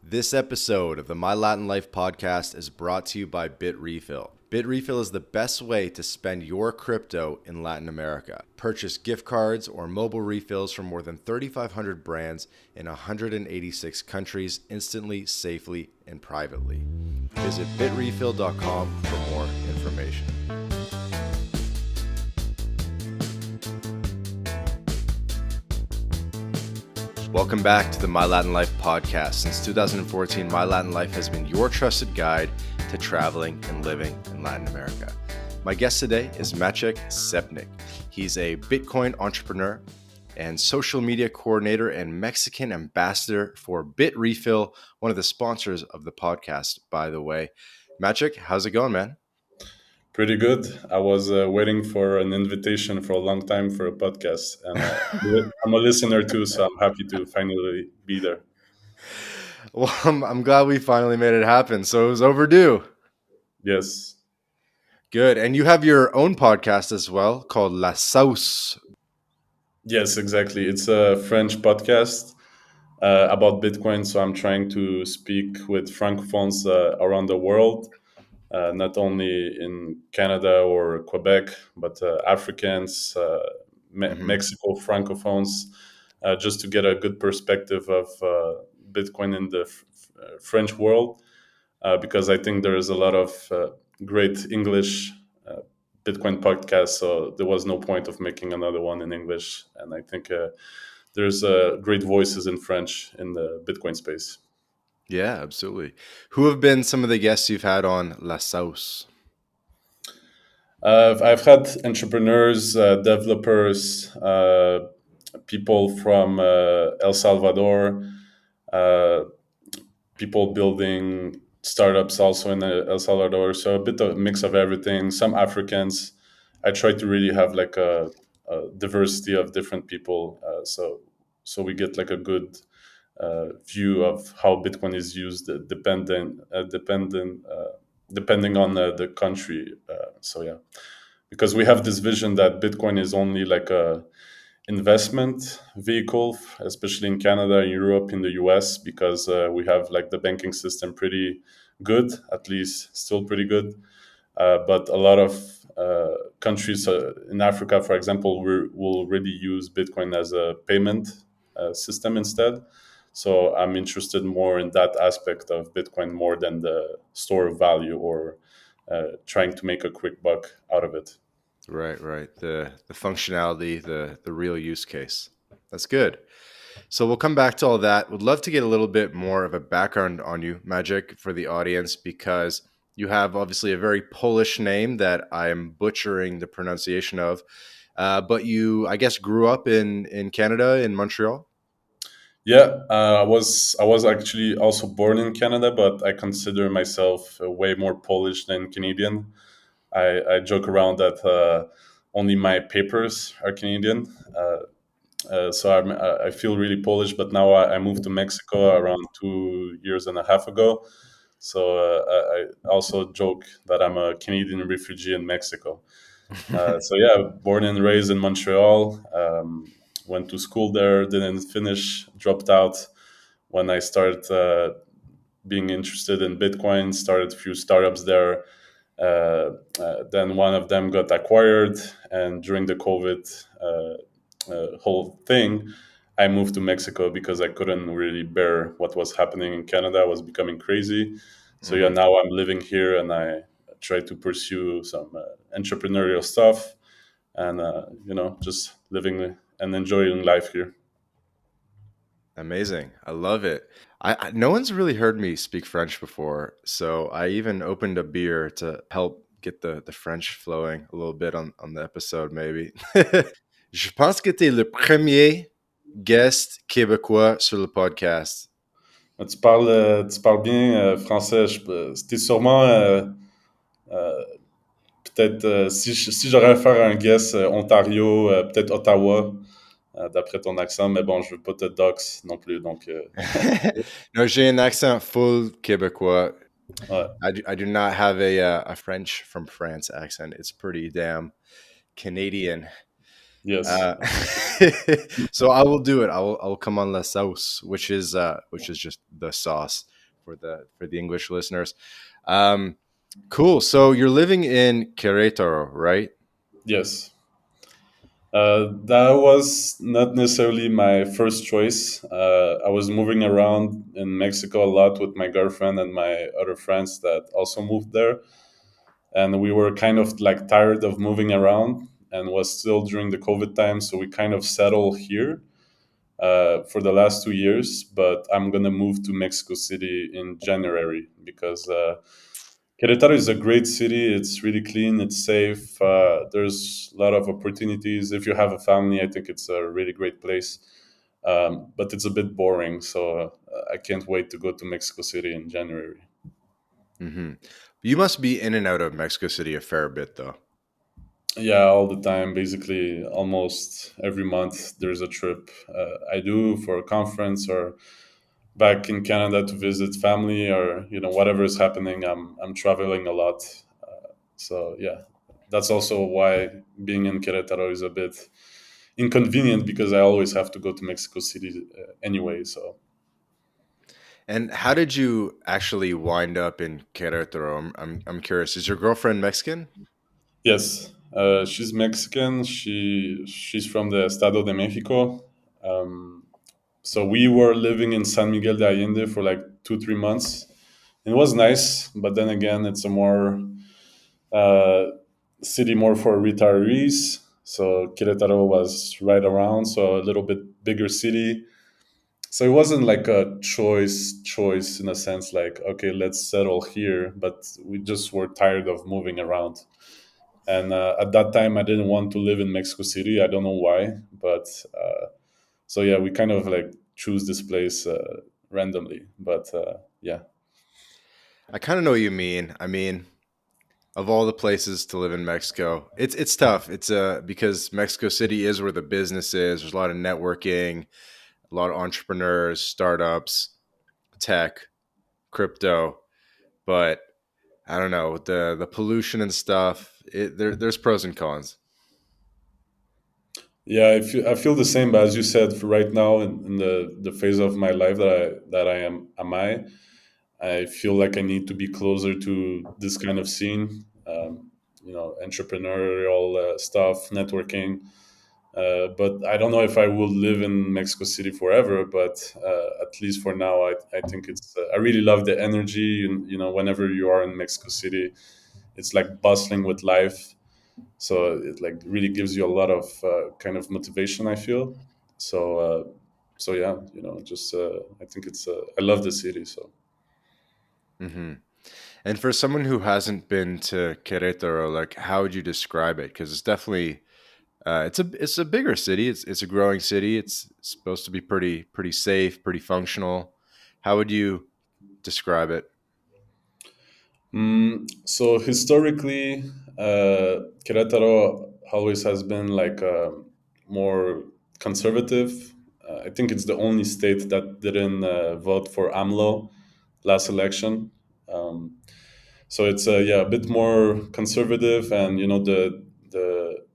This episode of the My Latin Life podcast is brought to you by Bitrefill. Bitrefill is the best way to spend your crypto in Latin America. Purchase gift cards or mobile refills from more than 3,500 brands in 186 countries instantly, safely, and privately. Visit bitrefill.com for more information. Welcome back to the My Latin Life podcast. Since 2014, My Latin Life has been your trusted guide to traveling and living in Latin America. My guest today is Maciej Cepnik. He's a Bitcoin entrepreneur and social media coordinator and Mexican ambassador for Bitrefill, one of the sponsors of the podcast, by the way. Maciej, how's it going, man? Pretty good. I was waiting for an invitation for a long time for a podcast, and I'm a listener too, so I'm happy to finally be there. Well, I'm glad we finally made it happen. So it was overdue. Yes, Good. And you have your own podcast as well called La Sauce. yes, exactly. It's a French podcast about Bitcoin, so I'm trying to speak with francophones around the world, not only in Canada or Quebec, but Africans, Mm-hmm. Mexico francophones, just to get a good perspective of Bitcoin in the French world, because I think there is a lot of great English uh, Bitcoin podcasts. So there was no point of making another one in English, and I think there's great voices in French in the Bitcoin space. Yeah, absolutely. Who have been some of the guests you've had on La Sauce? I've had entrepreneurs, developers, people from El Salvador, uh, people building startups also in El Salvador. So a bit of a mix of everything. Some Africans. I try to really have like a diversity of different people, so we get like a good view of how Bitcoin is used, depending on the country. So yeah, because we have this vision that Bitcoin is only like a investment vehicle, especially in Canada, Europe, in the US, because we have like the banking system pretty good, at least still pretty good. But a lot of countries in Africa, for example, will really use Bitcoin as a payment system instead. So I'm interested more in that aspect of Bitcoin more than the store of value or trying to make a quick buck out of it. Right, right. The functionality, the real use case. That's good. So we'll come back to all that. Would love to get a little bit more of a background on you, Magic, for the audience, because you have obviously a very Polish name that I am butchering the pronunciation of. But you, I guess, grew up in Canada, in Montreal. Yeah, I was actually also born in Canada, but I consider myself way more Polish than Canadian. I joke around that only my papers are Canadian, so I feel really Polish. But now I moved to Mexico around 2 years and a half ago. So I also joke that I'm a Canadian refugee in Mexico. So yeah, born and raised in Montreal. Went to school there, didn't finish, dropped out when I started being interested in Bitcoin. Started a few startups there. Then one of them got acquired, and during the COVID whole thing, I moved to Mexico because I couldn't really bear what was happening in Canada. I was becoming crazy. So yeah, Hmm. now I'm living here, and I try to pursue some entrepreneurial stuff, and just living and enjoying life here. Amazing. I love it. No one's really heard me speak French before, so I even opened a beer to help get the French flowing a little bit on the episode, maybe. Je pense que tu es le premier guest québécois sur le podcast. Tu parles bien français. C'était sûrement euh, peut-être si j'aurais à faire un guess, Ontario, peut-être Ottawa, d'après ton accent, mais bon, je veux pas te dox non plus, donc No, j'ai un accent full québécois. ouais. I do not have a French from France accent. It's pretty damn Canadian. Yes. Uh, so I will do it. I will come on la sauce, which is just the sauce. for the English listeners. Um, cool. So you're living in Querétaro, right? Yes. That was not necessarily my first choice. I was moving around in Mexico a lot with my girlfriend and my other friends that also moved there, and we were kind of like tired of moving around, and was still during the COVID time, so we kind of settled here for the last 2 years. But I'm gonna move to Mexico City in January because Querétaro is a great city. It's really clean. It's safe. There's a lot of opportunities. If you have a family, I think it's a really great place. But it's a bit boring, so I can't wait to go to Mexico City in January. Hmm. You must be in and out of Mexico City a fair bit, though. Yeah, all the time. Basically, almost every month there's a trip I do for a conference or back in Canada to visit family, or whatever is happening. I'm traveling a lot. So yeah, that's also why being in Querétaro is a bit inconvenient because I always have to go to Mexico City anyway. So And how did you actually wind up in Querétaro? I'm curious. Is your girlfriend Mexican? yes, she's Mexican. She's from the Estado de Mexico. Um, so we were living in San Miguel de Allende for like 2 3 months. It was nice, but then again, it's a more uh, city more for retirees. So Querétaro was right around, so a little bit bigger city. So it wasn't like a choice in a sense, like okay, let's settle here. But we just were tired of moving around. And at that time, I didn't want to live in Mexico City. I don't know why, but so yeah, we kind of like choose this place randomly. But yeah. I kind of know what you mean. I mean, of all the places to live in Mexico, it's tough. It's because Mexico City is where the business is. There's a lot of networking, a lot of entrepreneurs, startups, tech, crypto, but I don't know, the pollution and stuff. There's pros and cons. Yeah, I feel the same. But as you said, for right now in the phase of my life that I I feel like I need to be closer to this kind of scene. Entrepreneurial stuff, networking. But I don't know if I will live in Mexico City forever. But at least for now, I think it's. I really love the energy. Whenever you are in Mexico City, it's like bustling with life, so it like really gives you a lot of kind of motivation, I feel. So uh, so yeah, just I think it's I love the city. So Hmm. And for someone who hasn't been to Querétaro, like how would you describe it? Because it's definitely it's a bigger city. It's a growing city. It's supposed to be pretty safe, pretty functional. How would you describe it? so historically, Querétaro always has been like more conservative. I think it's the only state that didn't vote for AMLO last election. Um, So it's yeah, a bit more conservative, and the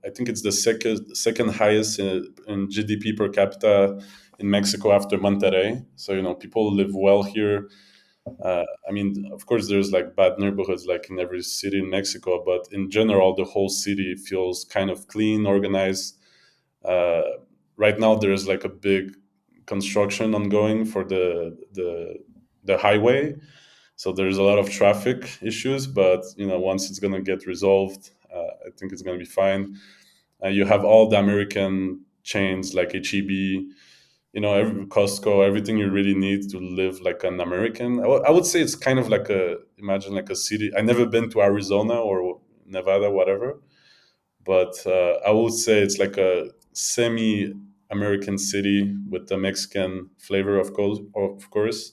I think it's the second highest in GDP per capita in Mexico after Monterrey. So people live well here. I mean, of course, there's like bad neighborhoods like in every city in Mexico, but in general, the whole city feels kind of clean, organized. Uh, right now, there's like a big construction ongoing for the highway, so there's a lot of traffic issues, but once it's going to get resolved, I think it's going to be fine. You have all the American chains like HEB, every Costco, everything you really need to live like an American. I would say it's kind of like imagine like a city. I never been to Arizona or Nevada, whatever, but I would say it's like a semi American city with the Mexican flavor, of course,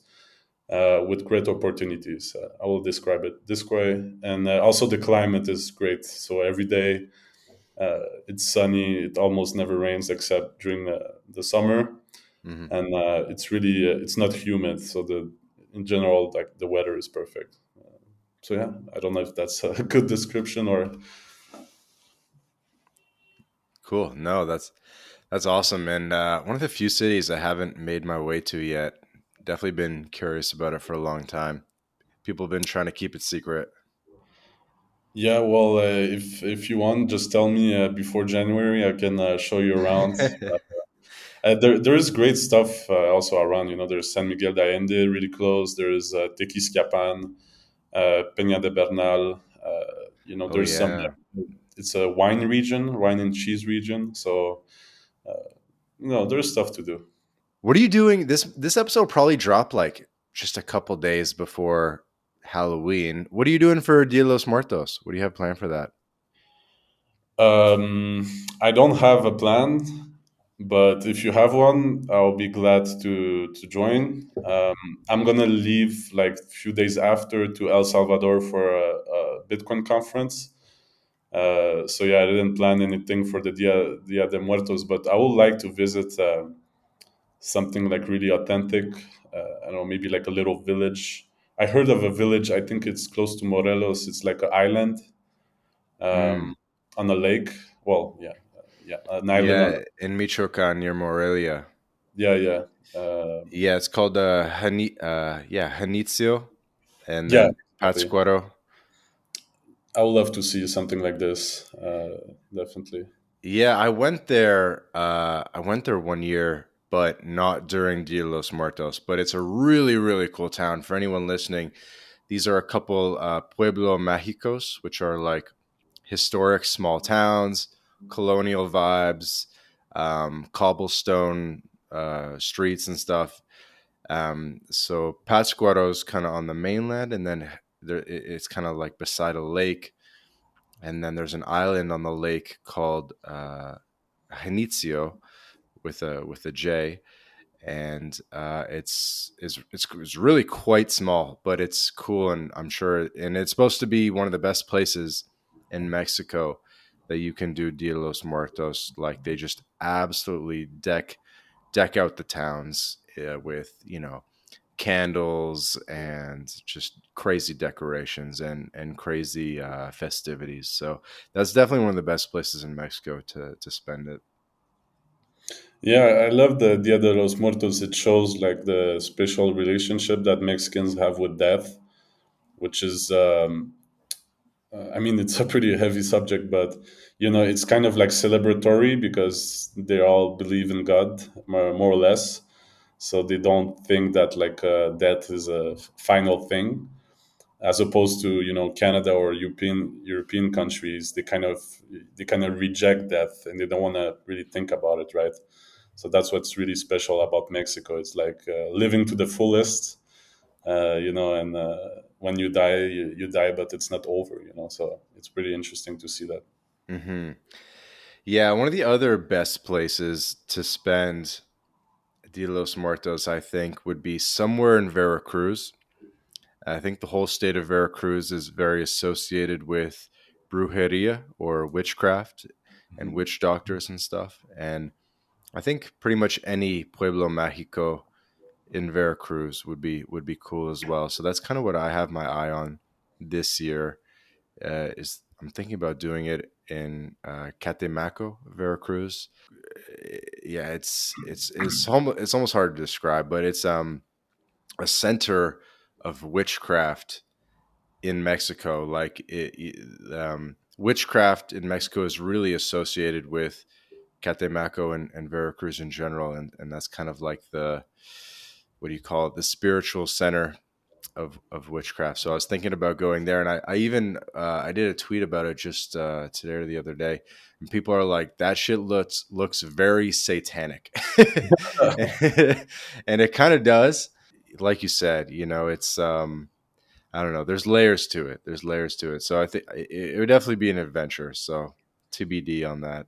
with great opportunities. I will describe it this way. And also, the climate is great. So every day it's sunny. It almost never rains except during the summer. Hmm. And it's not humid. So in general, like the weather is perfect. So yeah, I don't know if that's a good description or. Cool. No, that's awesome. And one of the few cities I haven't made my way to yet. Definitely been curious about it for a long time. People have been trying to keep it secret. Yeah, well, if you want, just tell me before January. I can show you around. There is great stuff also around. There's San Miguel de Allende really close. There's Tequisquiapan, Peña de Bernal. Oh There's some. yeah. It's a wine region, wine and cheese region. So there's stuff to do. What are you doing? This episode will probably drop like just a couple days before Halloween. What are you doing for Dia de los Muertos? What do you have planned for that? Um, I don't have a plan, but if you have one, I'll be glad to join. I'm gonna leave like a few days after to El Salvador for a Bitcoin conference. So yeah, I didn't plan anything for the Dia de Muertos, but I would like to visit something like really authentic. I don't know, maybe like a little village. I heard of a village. I think it's close to Morelos. It's like an island Mm, um, on a lake. Well, yeah, an island on. yeah, in Michoacan near Morelia. Yeah, yeah, uh, Yeah, it's called Janitzio and yeah. then Exactly. Pátzcuaro. I would love to see something like this. Definitely. Yeah, I went there. I went there 1 year, but not during Dia de los Muertos. But it's a really, really cool town. For anyone listening, these are a couple Pueblo Mágicos, which are like historic small towns, colonial vibes, cobblestone streets and stuff. So Pátzcuaro's kind of on the mainland, and then it's kind of like beside a lake, and then there's an island on the lake called Janitzio with a J, and it's really quite small, but it's cool, and I'm sure, and it's supposed to be one of the best places in Mexico that you can do Dia de los Muertos. Like they just absolutely deck out the towns with candles and just crazy decorations and crazy festivities. So that's definitely one of the best places in Mexico to spend it. Yeah, I love the Dia de los Muertos. It shows like the special relationship that Mexicans have with death, which is, I mean, it's a pretty heavy subject, but it's kind of like celebratory because they all believe in God, more or less. So they don't think that like death is a final thing, as opposed to Canada or European countries. They kind of reject death and they don't want to really think about it, right? So that's what's really special about Mexico. It's like living to the fullest, and when you die, you die, but it's not over, So it's pretty interesting to see that. Hmm. Yeah, one of the other best places to spend Dia de los Muertos, I think, would be somewhere in Veracruz. I think the whole state of Veracruz is very associated with brujeria or witchcraft and witch doctors and stuff. And I think pretty much any Pueblo Mágico in Veracruz would be cool as well. So that's kind of what I have my eye on this year. Is I'm thinking about doing it in Catemaco, Veracruz. Yeah, it's almost hard to describe, but it's a center of witchcraft in Mexico. Like witchcraft in Mexico is really associated with Catemaco and Veracruz in general, and that's kind of like the what do you call it, the spiritual center of witchcraft. So I was thinking about going there, and I even I did a tweet about it just today or the other day, and people are like, "That shit looks very satanic," and it kind of does. Like you said, it's I don't know. There's layers to it. There's layers to it. So I think it would definitely be an adventure. So TBD on that.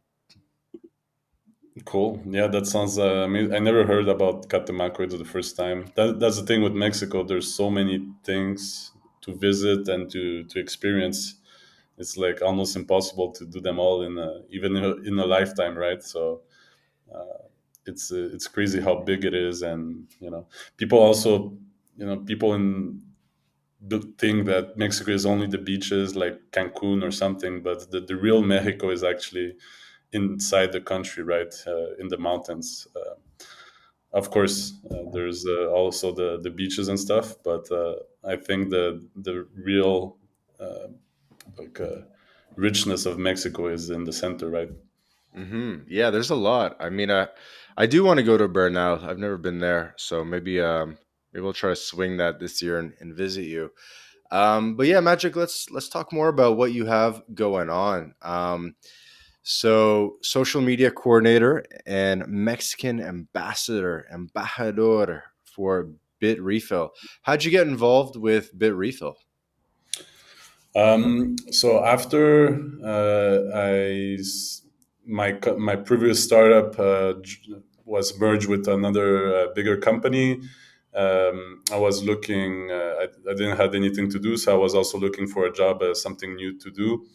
Cool. Yeah, that sounds. I never heard about Catemaco. It's the first time. That's the thing with Mexico. There's so many things to visit and to experience. It's like almost impossible to do them all even in a lifetime, right? So it's crazy how big it is, and people also, people in think that Mexico is only the beaches like Cancun or something, but the real Mexico is actually inside the country, right? In the mountains. Of course, there's also the beaches and stuff, but I think the real uh, like richness of Mexico is in the center, right? Yeah, there's a lot. I mean, I do want to go to Bernal. I've never been there, so maybe we'll try to swing that this year and visit you. But yeah, Magic. Let's talk more about what you have going on. So, social media coordinator and Mexican embajador for Bit Refill. How'd you get involved with Bit Refill? So after my previous startup was merged with another bigger company. I was looking. I didn't have anything to do, so I was also looking for a job, something new to do.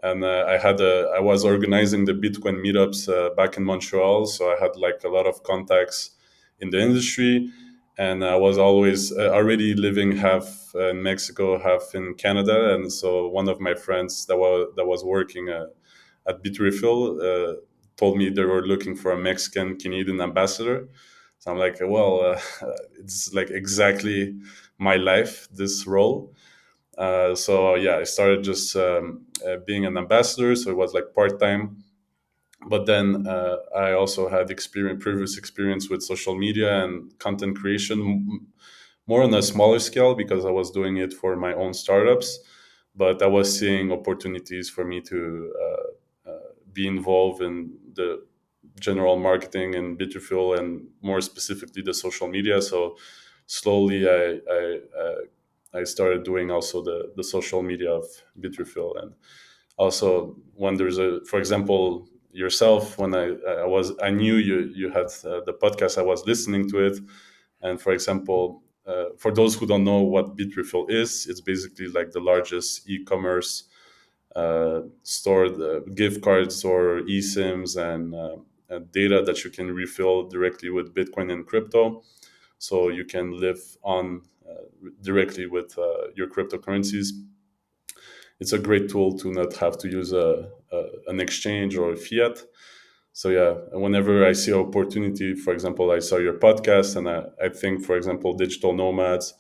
And I was organizing the Bitcoin meetups back in Montreal, so I had like a lot of contacts in the industry, and I was always already living half in Mexico, half in Canada, and so one of my friends that was working at Bitrefill told me they were looking for a Mexican Canadian ambassador. So I'm like, well, it's like exactly my life, this role. So yeah, I started just being an ambassador. So it was like part time. But then I also had previous experience with social media and content creation, more on a smaller scale because I was doing it for my own startups. But I was seeing opportunities for me to be involved in the general marketing and Bitterfield and more specifically the social media. So slowly I started doing also the social media of Bitterfield. And also when there's for example, yourself, when I knew you had the podcast, I was listening to it. And for example, for those who don't know what Bitrefill is, it's basically like the largest e-commerce store, the gift cards or eSIMs and data that you can refill directly with Bitcoin and crypto. So you can live on directly with your cryptocurrencies. It's a great tool to not have to use an exchange or a fiat. So yeah, whenever I see an opportunity, for example, I saw your podcast, and I think, for example, digital nomads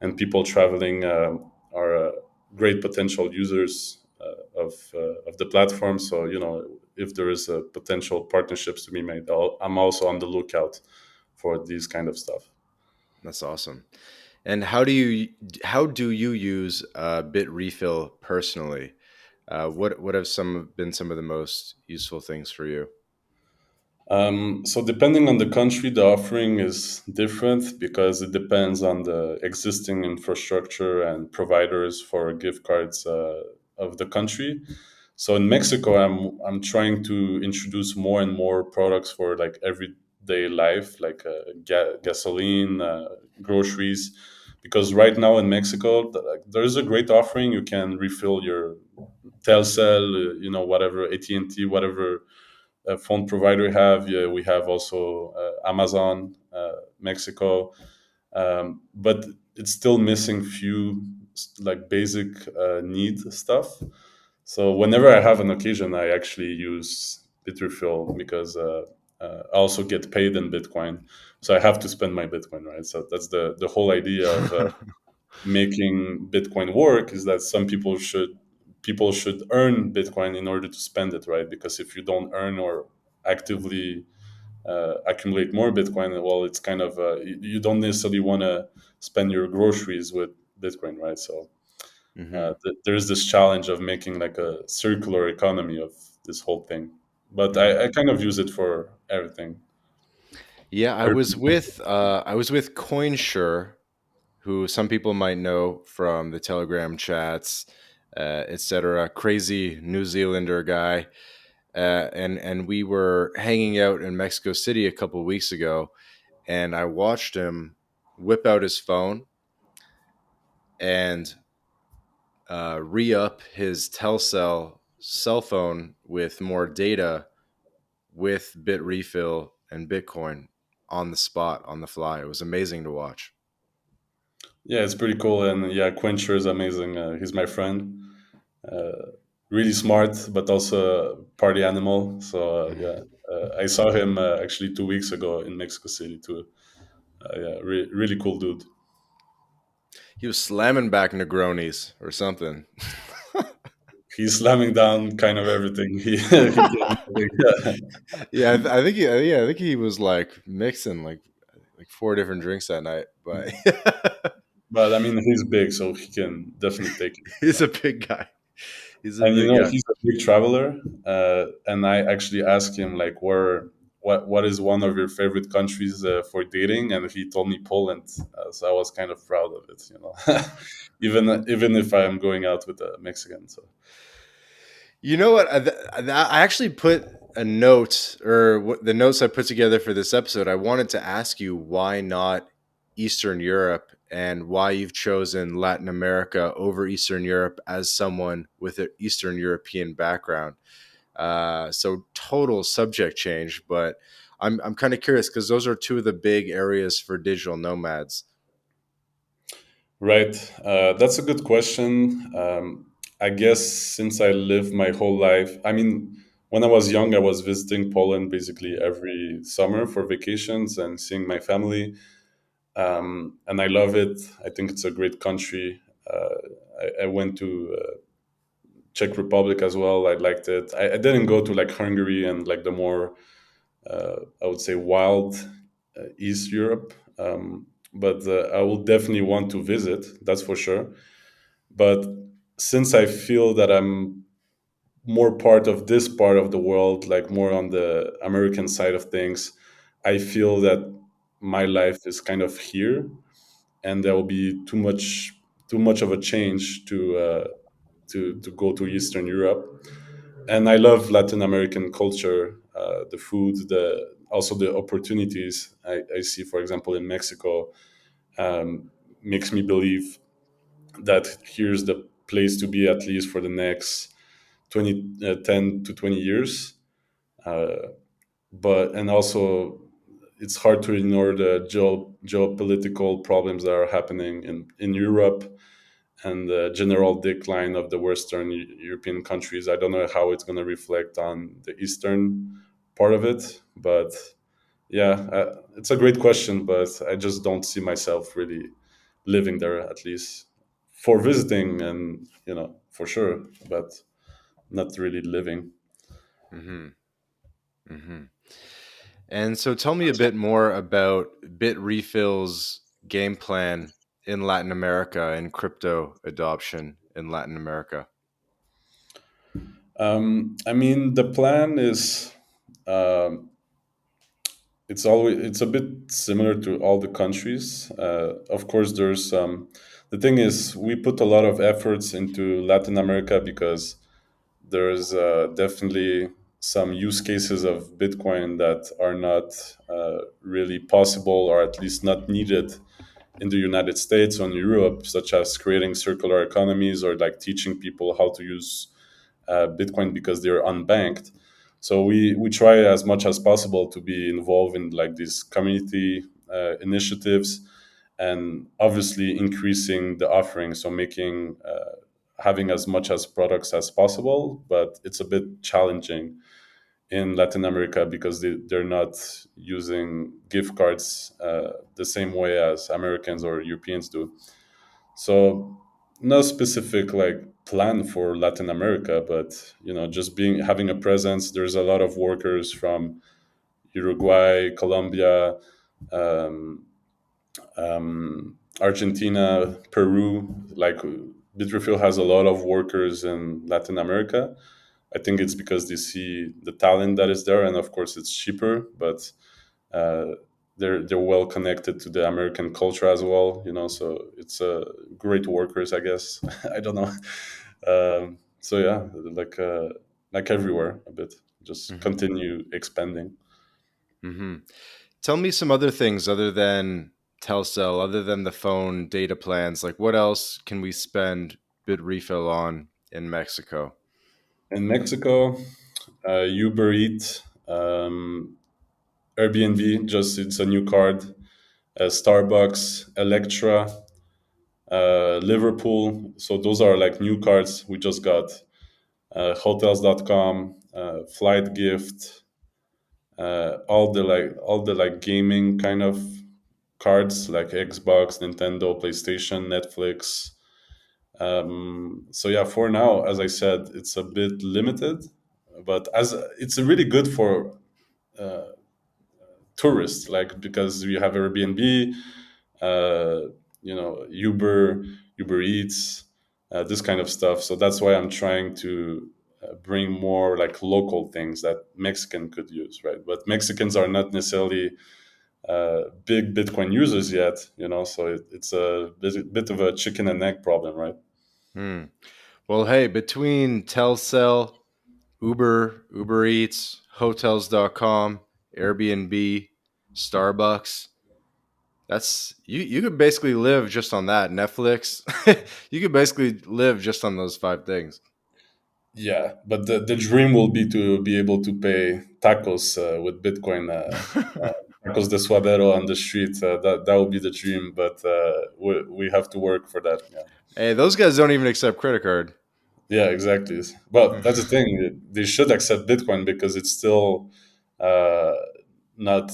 and people traveling are great potential users of the platform. So if there is a potential partnerships to be made, I'm also on the lookout for these kind of stuff. That's awesome. And how do you use Bit Refill personally? What have some of the most useful things for you? So depending on the country, the offering is different because it depends on the existing infrastructure and providers for gift cards of the country. So in Mexico, I'm trying to introduce more and more products for like everyday life, like gasoline, groceries. Because right now in Mexico, like, there is a great offering. You can refill your Telcel, whatever AT&T, whatever phone provider have. Yeah, we have also Amazon, Mexico, but it's still missing few like basic need stuff. So whenever I have an occasion, I actually use Bitterfill because I also get paid in Bitcoin, so I have to spend my Bitcoin, right? So that's the whole idea of making Bitcoin work, is that some people should earn Bitcoin in order to spend it, right? Because if you don't earn or actively accumulate more Bitcoin, well, it's kind of you don't necessarily want to spend your groceries with Bitcoin, right? So Hmm. there's this challenge of making like a circular economy of this whole thing. But Hmm. I kind of use it for everything. Yeah, I was with CoinSure, who some people might know from the Telegram chats, etc. Crazy New Zealander guy, and we were hanging out in Mexico City a couple of weeks ago, and I watched him whip out his phone and re up his Telcel cell phone with more data with Bit Refill and Bitcoin on the spot, on the fly. It was amazing to watch. Yeah, it's pretty cool, and yeah, Quencher is amazing. He's my friend. Uh, Really smart, but also a party animal. So yeah. I saw him actually 2 weeks ago in Mexico City too. Yeah, really cool dude. He was slamming back Negronis or something. He's slamming down kind of everything he can. Yeah, I think yeah, I think he was like mixing like four different drinks that night. But But I mean, he's big, so he can definitely take it. he's a big guy. He's a And big guy. he's a big traveler. And I actually asked him like, what is one of your favorite countries for dating? And he told me Poland. So I was kind of proud of it, even if I am going out with a Mexican. So You know what? I actually put a note, or the notes I put together for this episode. I wanted to ask you why not Eastern Europe, and why you've chosen Latin America over Eastern Europe as someone with an Eastern European background. So total subject change, but I'm kind of curious because those are two of the big areas for digital nomads. right, that's a good question. I guess since I lived my whole life, I mean, when I was young, I was visiting Poland basically every summer for vacations and seeing my family. And I love it. I think it's a great country. I went to Czech Republic as well. I liked it. I didn't go to like Hungary and like the more I would say wild East Europe, but I will definitely want to visit. That's for sure. But since I feel that I'm more part of this part of the world, like more on the American side of things, I feel that my life is kind of here, and there will be too much of a change to go to Eastern Europe. And I love Latin American culture, the food, the also the opportunities I see, for example, in Mexico, um, makes me believe that here's the place to be at least for the next 10 to 20 years. Uh, but and also it's hard to ignore the geopolitical problems that are happening in Europe and the general decline of the Western European countries. I don't know how it's going to reflect on the Eastern part of it, but yeah, it's a great question, but I just don't see myself really living there, at least for visiting and, for sure, but not really living. Hmm. Hmm. And so tell me a bit more about Bitrefill's game plan in Latin America and crypto adoption in Latin America. I mean, the plan is um, it's a bit similar to all the countries. Of course, there's the thing is we put a lot of efforts into Latin America because there's definitely some use cases of Bitcoin that are not really possible, or at least not needed in the United States or in Europe, such as creating circular economies or like teaching people how to use Bitcoin because they're unbanked. So we try as much as possible to be involved in like these community initiatives, and obviously increasing the offering. So making having as much as products as possible, but it's a bit challenging in Latin America because they're not using gift cards the same way as Americans or Europeans do. So no specific like plan for Latin America, but just being having a presence. There's a lot of workers from Uruguay, Colombia, um, Argentina, Peru. Like Bitrefill has a lot of workers in Latin America. I think it's because they see the talent that is there, and of course it's cheaper, but uh, they're well connected to the American culture as well. So it's great workers, I guess. I don't know. So yeah, like everywhere, a bit. Just Hmm. continue expanding. Hmm. Tell me some other things other than Telcel, other than the phone data plans. Like, what else can we spend Bitrefill on in Mexico? In Mexico, Uber Eats, Airbnb, just it's a new card. Starbucks, Electra, Liverpool. So those are like new cards we just got. Hotels.com, Flight Gift, all the gaming kind of cards like Xbox, Nintendo, PlayStation, Netflix. So yeah, for now, as I said, it's a bit limited, but as it's really good for uh, tourists, like because you have Airbnb, uh, Uber Eats, this kind of stuff. So that's why I'm trying to bring more like local things that Mexican could use, right? But Mexicans are not necessarily big Bitcoin users yet, so it's a bit of a chicken and egg problem, right? Hmm. Well, hey, between Telcel, Uber Eats, Hotels.com, Airbnb, Starbucks, you could basically live just on that. Netflix, you could basically live just on those five things. Yeah, but the dream will be to be able to pay tacos with Bitcoin, tacos de suadero on the street. That will be the dream, but we have to work for that. Yeah. Hey, those guys don't even accept credit card. Yeah, exactly. Well, that's the thing. They should accept Bitcoin because it's still uh, not.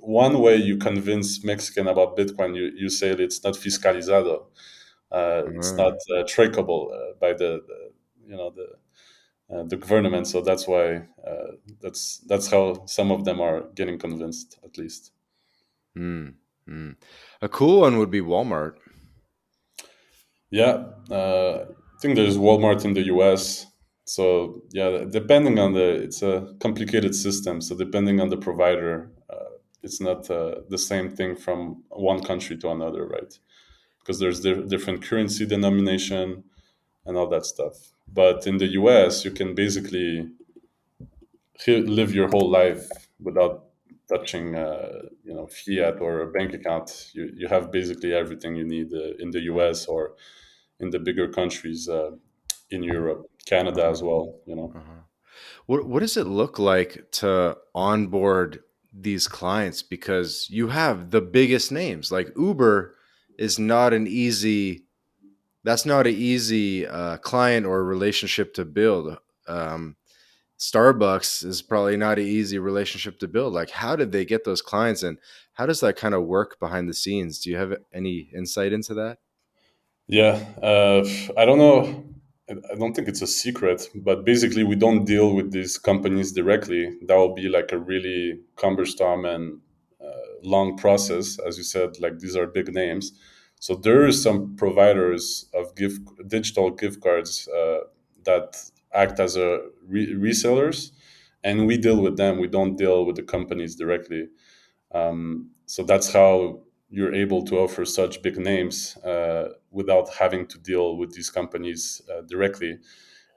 One way you convince Mexican about Bitcoin, you say it's not fiscalizado. It's not Mm. trackable by the government. So that's why that's how some of them are getting convinced, at least. Mm. Mm. A cool one would be Walmart. Yeah, I think there's Walmart in the U.S. So yeah, depending on it's a complicated system. So depending on the provider, it's not the same thing from one country to another, right? Because there's different currency denomination and all that stuff. But in the U.S., you can basically live your whole life without touching, fiat or a bank account. You have basically everything you need in the U.S. or in the bigger countries in Europe, Canada Uh-huh. as well. You know. Uh-huh. What does it look like to onboard these clients? Because you have the biggest names. Like Uber is not an easy. That's not an easy client or relationship to build. Um, Starbucks is probably not an easy relationship to build. Like, how did they get those clients, and how does that kind of work behind the scenes? Do you have any insight into that? Yeah, I don't know. I don't think it's a secret, but basically, we don't deal with these companies directly. That will be like a really cumbersome and long process, as you said. Like these are big names, so there are some providers of digital gift cards that act as a resellers, and we deal with them. We don't deal with the companies directly. So that's how you're able to offer such big names without having to deal with these companies directly.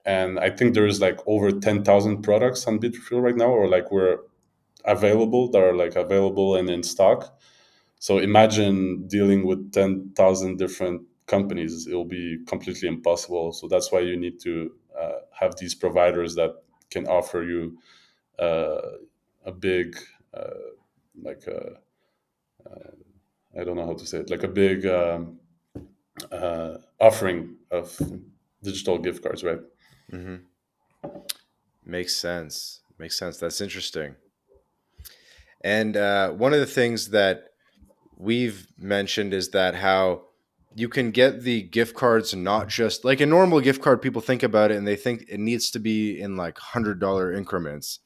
And I think there's like over 10,000 products on Bitrefill right now, or like we're available that are like available and in stock. So imagine dealing with 10,000 different companies. It'll be completely impossible. So that's why you need to have these providers that can offer you uh, a big, like a I don't know how to say it, like a big offering of digital gift cards, right? Hmm. Makes sense. Makes sense. That's interesting. And one of the things that we've mentioned is that how you can get the gift cards not just like a normal gift card. People think about it and they think it needs to be in like $100 increments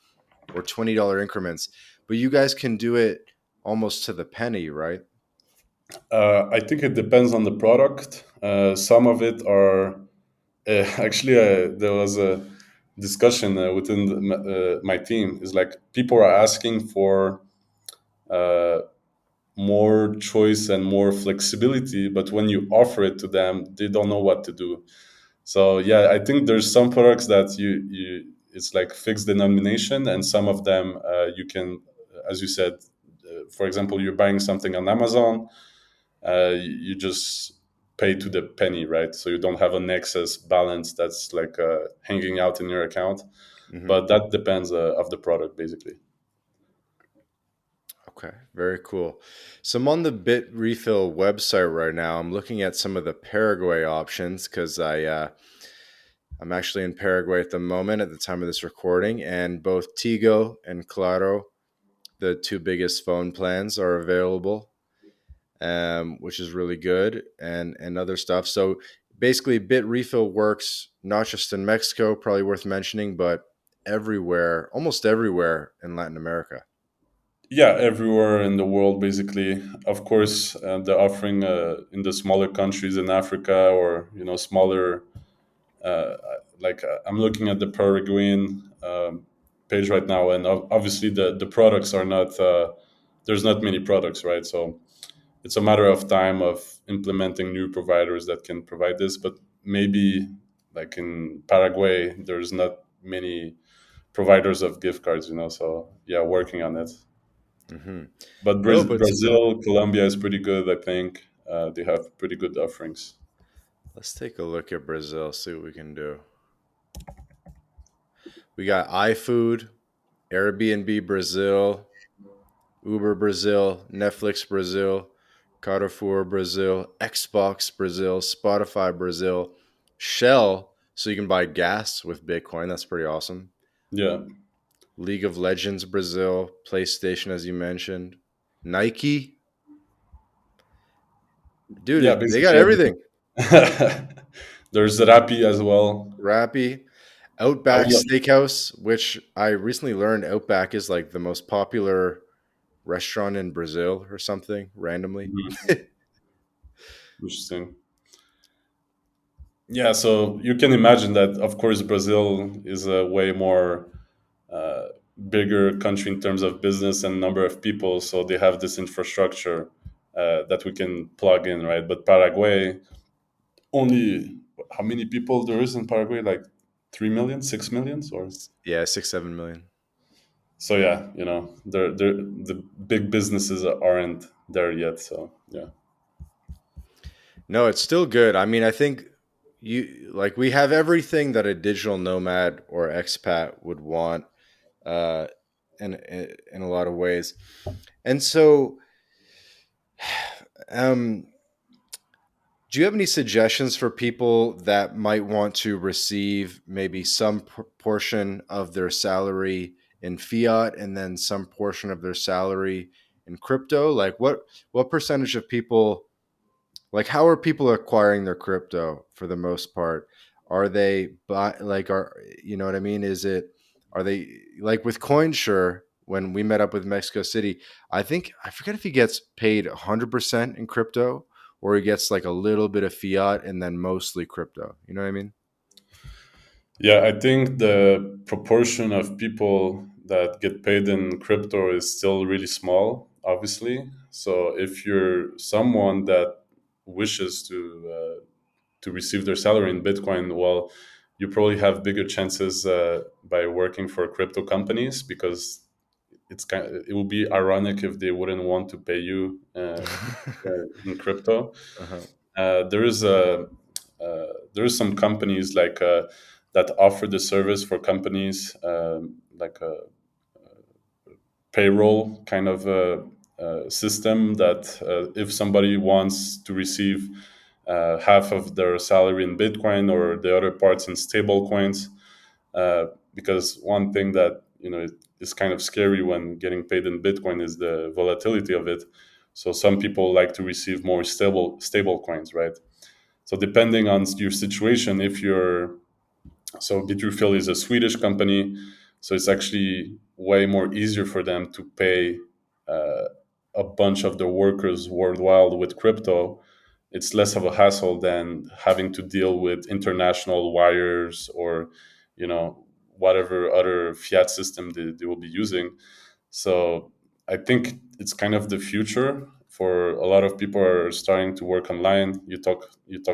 or $20 increments, but you guys can do it almost to the penny, right? I think it depends on the product. Some of it are actually there was a discussion within my team. Is like people are asking for uh, more choice and more flexibility, but when you offer it to them, they don't know what to do. So yeah, I think there's some products that you it's like fixed denomination, and some of them you can, as you said, for example, you're buying something on Amazon, you just pay to the penny, right? So you don't have an excess balance that's like hanging out in your account. Hmm. But that depends of the product, basically. Okay, very cool. So I'm on the Bit Refill website right now. I'm looking at some of the Paraguay options because I'm actually in Paraguay at the moment at the time of this recording, and both Tigo and Claro, the two biggest phone plans, are available, which is really good, and other stuff. So basically, Bitrefill works not just in Mexico, probably worth mentioning, but everywhere, almost everywhere in Latin America. Yeah, everywhere in the world, basically. Of course, the offering in the smaller countries in Africa, or smaller. Uh, I'm looking at the Paraguayan page right now, and obviously the products are not. There's not many products, right? So it's a matter of time of implementing new providers that can provide this. But maybe, like in Paraguay, there's not many providers of gift cards. So yeah, working on it. Hmm. But No, but still, Brazil, Colombia is pretty good. I think they have pretty good offerings. let's take a look at Brazil, see what we can do. We got iFood, Airbnb Brazil, Uber Brazil, Netflix Brazil, Carrefour Brazil, Xbox Brazil, Spotify Brazil, Shell, so you can buy gas with Bitcoin. That's pretty awesome. Yeah, League of Legends Brazil, PlayStation, as you mentioned, Nike. yeah, Dude, they got basically everything. everything. There's Rappi as well. Rappi, I Outback would love. Steakhouse, which I recently learned Outback is like the most popular restaurant in Brazil or something randomly. Mhm, interesting. Yeah, so you can imagine that. Of course, Brazil is a way more uh, bigger country in terms of business and number of people, so they have this infrastructure that we can plug in, right? But Paraguay, only how many people there is in Paraguay? Like 3 million, 6 millions, or Yeah, 6, 7 million. so. Yeah, the big businesses aren't there yet. So yeah, No, it's still good. I mean, I think we have everything that a digital nomad or expat would want, uh, in a lot of ways. And so, um, do you have any suggestions for people that might want to receive maybe some portion of their salary in fiat and then some portion of their salary in crypto? Like what percentage of people, like how are people acquiring their crypto for the most part? Are they are you know what I mean? Is it are they like with CoinSure when we met up with Mexico City? I think I forget if he gets paid 100% in crypto or he gets like a little bit of fiat and then mostly crypto. You know what I mean? yeah. I think the proportion of people that get paid in crypto is still really small, obviously. So if you're someone that wishes to receive their salary in Bitcoin, well, you probably have bigger chances by working for crypto companies, because it would be ironic if they wouldn't want to pay you in crypto. Uh-huh. There is there is some companies that offer the service for companies, like a payroll kind of system, that if somebody wants to receive half of their salary in Bitcoin or the other parts in stable coins, because one thing that is kind of scary when getting paid in Bitcoin is the volatility of it. So some people like to receive more stable coins, right? So depending on your situation, if you're so Bitrefill is a Swedish company, so it's actually way more easier for them to pay uh, a bunch of their workers worldwide with crypto. It's less of a hassle than having to deal with international wires, or whatever other fiat system they will be using. So I think it's kind of the future. For a lot of people are starting to work online. You talk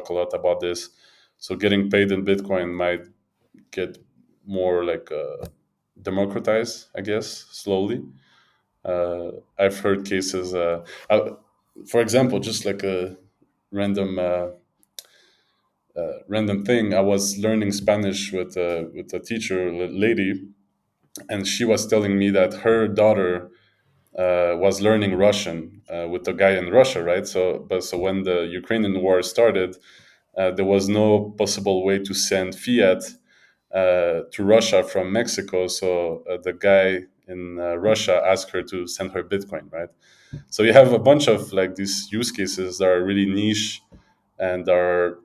a lot about this. So getting paid in Bitcoin might get more like democratized, I guess, slowly. I've heard cases, for example, just like a random random thing. I was learning Spanish with a teacher, lady, and she was telling me that her daughter was learning Russian with a guy in Russia, right? So when the Ukrainian war started, there was no possible way to send fiat to Russia from Mexico. So the guy in Russia asked her to send her Bitcoin, right? So you have a bunch of like these use cases that are really niche and are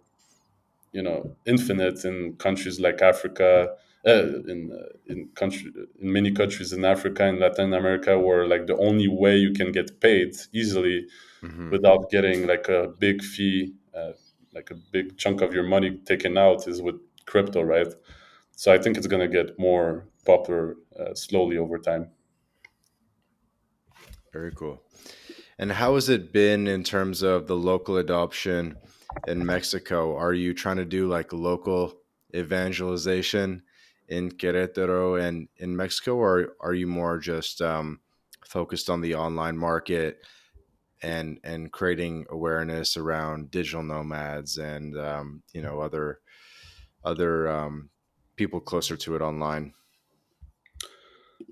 infinite in countries like Africa, in many countries in Africa and Latin America, where like the only way you can get paid easily Hmm. without getting like a big fee, like a big chunk of your money taken out, is with crypto, right? So I think it's going to get more popular slowly over time. Very cool. And how has it been in terms of the local adoption in Mexico? Are you trying to do like local evangelization in Querétaro and in Mexico, or are you more just focused on the online market and creating awareness around digital nomads and other people closer to it online?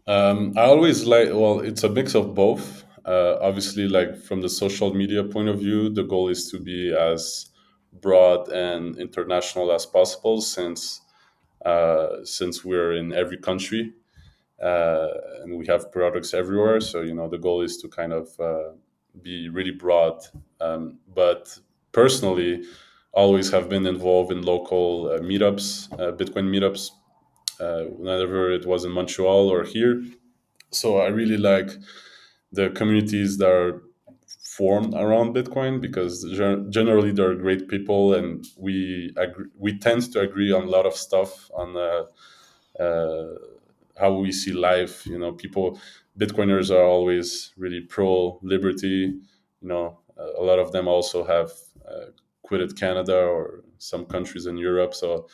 I always like, well, it's a mix of both. Obviously, like from the social media point of view, the goal is to be as broad and international as possible, since we're in every country, uh, and we have products everywhere. So the goal is to kind of be really broad. But personally, always have been involved in local meetups, Bitcoin meetups, whenever it was in Montreal or here. So I really like the communities that are formed around Bitcoin, because generally they're great people, and we tend to agree on a lot of stuff on uh, how we see life. People, Bitcoiners are always really pro liberty. A lot of them also have quitted Canada or some countries in Europe. So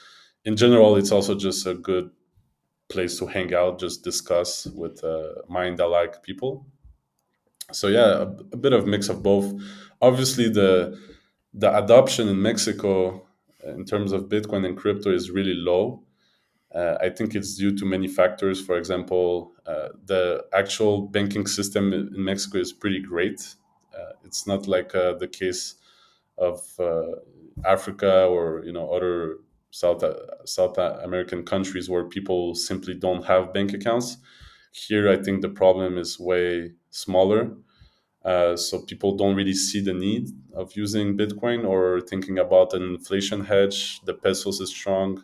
in general, it's also just a good place to hang out, just discuss with mind-alike people. So yeah, a bit of mix of both. Obviously, the adoption in Mexico in terms of Bitcoin and crypto is really low. I think it's due to many factors. For example, the actual banking system in Mexico is pretty great. It's not like the case of Africa or other South American countries where people simply don't have bank accounts. Here, I think the problem is way smaller. So people don't really see the need of using Bitcoin or thinking about an inflation hedge. The pesos is strong,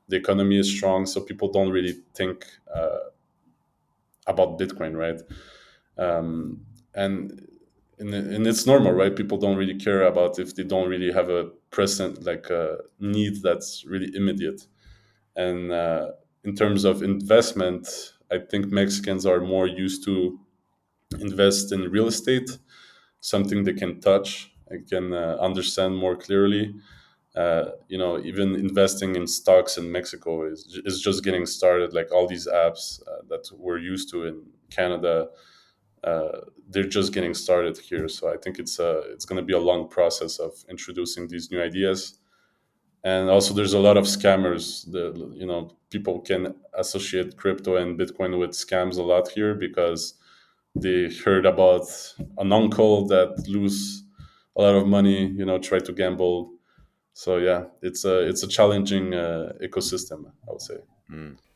the economy is strong, so people don't really think about Bitcoin, right? Um, and and it's normal, right? People don't really care about if they don't really have a present like a need that's really immediate. And in terms of investment, I think Mexicans are more used to invest in real estate, something they can touch and can understand more clearly. Even investing in stocks in Mexico is just getting started. Like all these apps that we're used to in Canada, they're just getting started here. So I think it's going to be a long process of introducing these new ideas. And also, there's a lot of scammers. People can associate crypto and Bitcoin with scams a lot here, because they heard about an uncle that lose a lot of money, try to gamble. So yeah, it's a challenging ecosystem, I would say.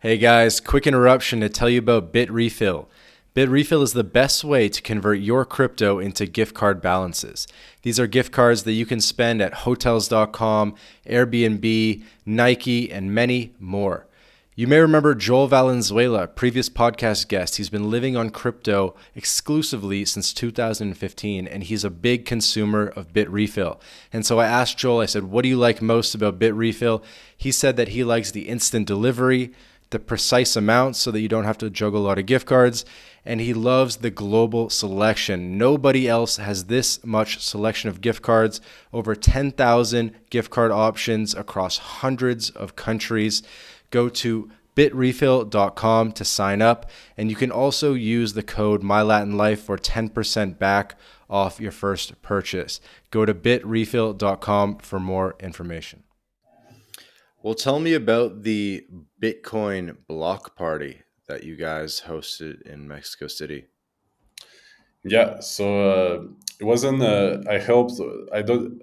Hey guys, quick interruption to tell you about Bitrefill. Bitrefill is the best way to convert your crypto into gift card balances. These are gift cards that you can spend at hotels.com, Airbnb, Nike, and many more. You may remember Joel Valenzuela, previous podcast guest. He's been living on crypto exclusively since 2015, and he's a big consumer of Bitrefill. And so I asked Joel, I said, what do you like most about Bitrefill? He said that he likes the instant delivery, the precise amount so that you don't have to juggle a lot of gift cards, and he loves the global selection. Nobody else has this much selection of gift cards, over 10,000 gift card options across hundreds of countries. Go to bitrefill.com to sign up, and you can also use the code MyLatinLife for 10% back off your first purchase. Go to bitrefill.com for more information. Well, tell me about the Bitcoin block party that you guys hosted in Mexico City. Yeah, so it wasn't. I helped. I don't.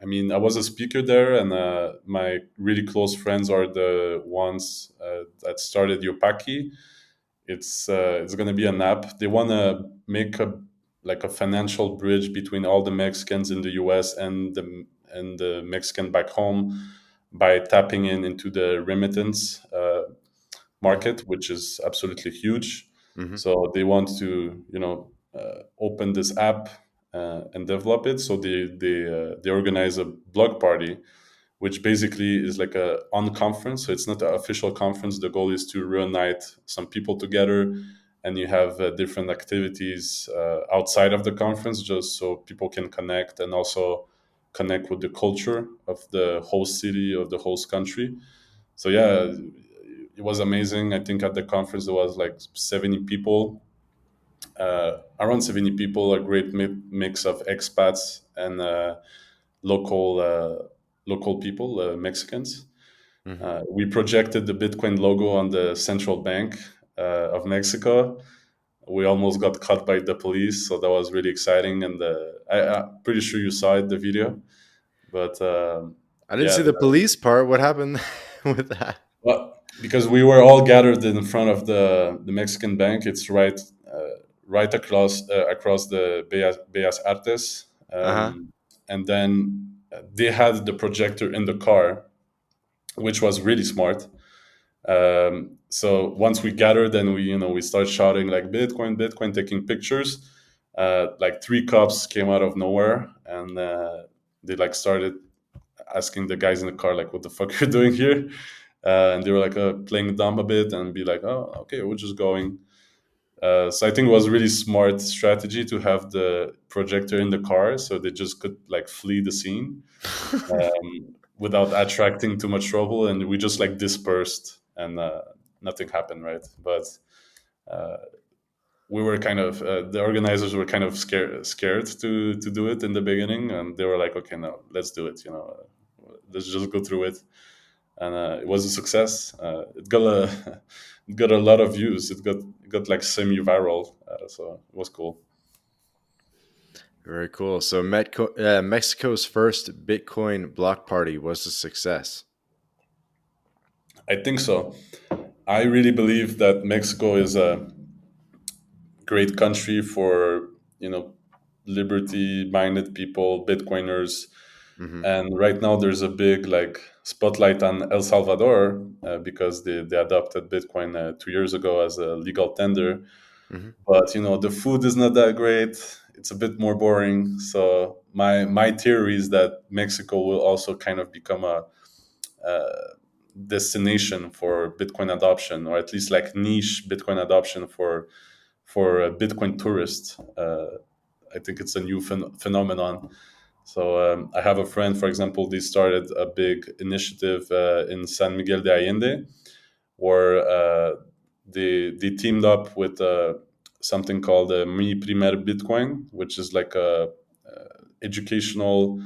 I mean, I was a speaker there, and my really close friends are the ones that started Yopaki. It's going to be an app. They want to make a like a financial bridge between all the Mexicans in the U.S. and the Mexican back home by tapping into the remittance market, which is absolutely huge. Hmm. So they want to, open this app and develop it. So they organize a blog party, which basically is like a on conference. So it's not an official conference. The goal is to reunite some people together, and you have different activities outside of the conference, just so people can connect and also connect with the culture of the host city, of the host country. So yeah, it was amazing. I think at the conference there was like 70 people, around 70 people, a great mix of expats and local local people, Mexicans. Hmm. We projected the Bitcoin logo on the central bank of Mexico. We almost got caught by the police, so that was really exciting. And I'm pretty sure you saw it, the video. But I didn't yeah, see the police part. What happened with that? well, because we were all gathered in front of the Mexican bank. It's right across the Bellas Artes, Uh huh. and then they had the projector in the car, which was really smart. So once we gathered, then we start shouting like Bitcoin, Bitcoin, taking pictures. Like three cops came out of nowhere, and they like started asking the guys in the car like, "What the fuck you're doing here?" And they were like playing dumb a bit and be like, "Oh, okay, we're just going." So I think it was a really smart strategy to have the projector in the car, so they just could like flee the scene without attracting too much trouble, and we just like dispersed, and nothing happened, right? But uh, we were kind of the organizers were kind of scared to do it in the beginning, and they were like, "Okay, no, let's do it. Let's just go through it." And it was a success. It got a it got a lot of views. It got like semi-viral, so it was cool. Very cool. So Mexico's first Bitcoin block party was a success. I think so. I really believe that Mexico is a great country for you know liberty-minded people, Bitcoiners, Hmm. and right now there's a big like spotlight on El Salvador because they adopted Bitcoin 2 years ago as a legal tender. Hmm. But the food is not that great. It's a bit more boring. So my theory is that Mexico will also kind of become a destination for Bitcoin adoption, or at least like niche Bitcoin adoption for Bitcoin tourists. I think it's a new phenomenon. So I have a friend, for example, they started a big initiative in San Miguel de Allende, where they teamed up with something called Mi Primer Bitcoin, which is like a educational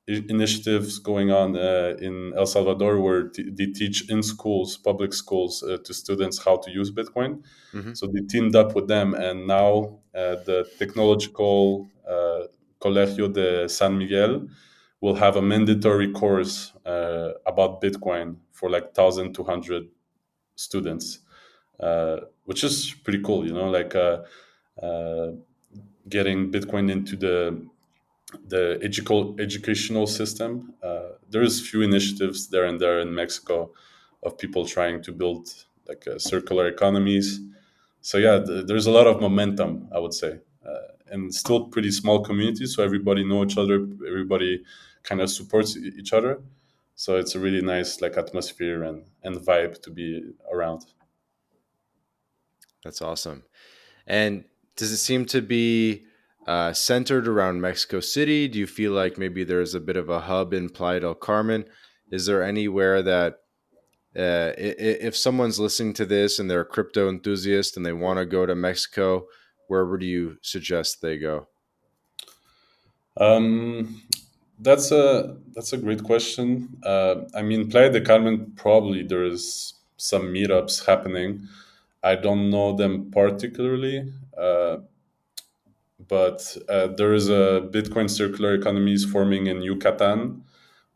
initiatives going on in El Salvador, where they teach in schools, public schools, to students how to use Bitcoin. Hmm. So they teamed up with them, and now the technological Colegio de San Miguel will have a mandatory course about Bitcoin for like 1,200 students, which is pretty cool. Like uh, getting Bitcoin into the educational system. There's few initiatives there and there in Mexico of people trying to build like circular economies. So yeah, there's a lot of momentum, I would say, and still pretty small communities. So everybody know each other. Everybody kind of supports each other. So it's a really nice like atmosphere and vibe to be around. That's awesome. And does it seem to be centered around Mexico City? Do you feel like maybe there's a bit of a hub in Playa del Carmen? Is there anywhere that if someone's listening to this and they're a crypto enthusiast and they want to go to Mexico, where would you suggest they go? Um, that's a great question. I mean, Playa de Carmen, probably there is some meetups happening. I don't know them particularly, but there is a Bitcoin circular economy is forming in Yucatan,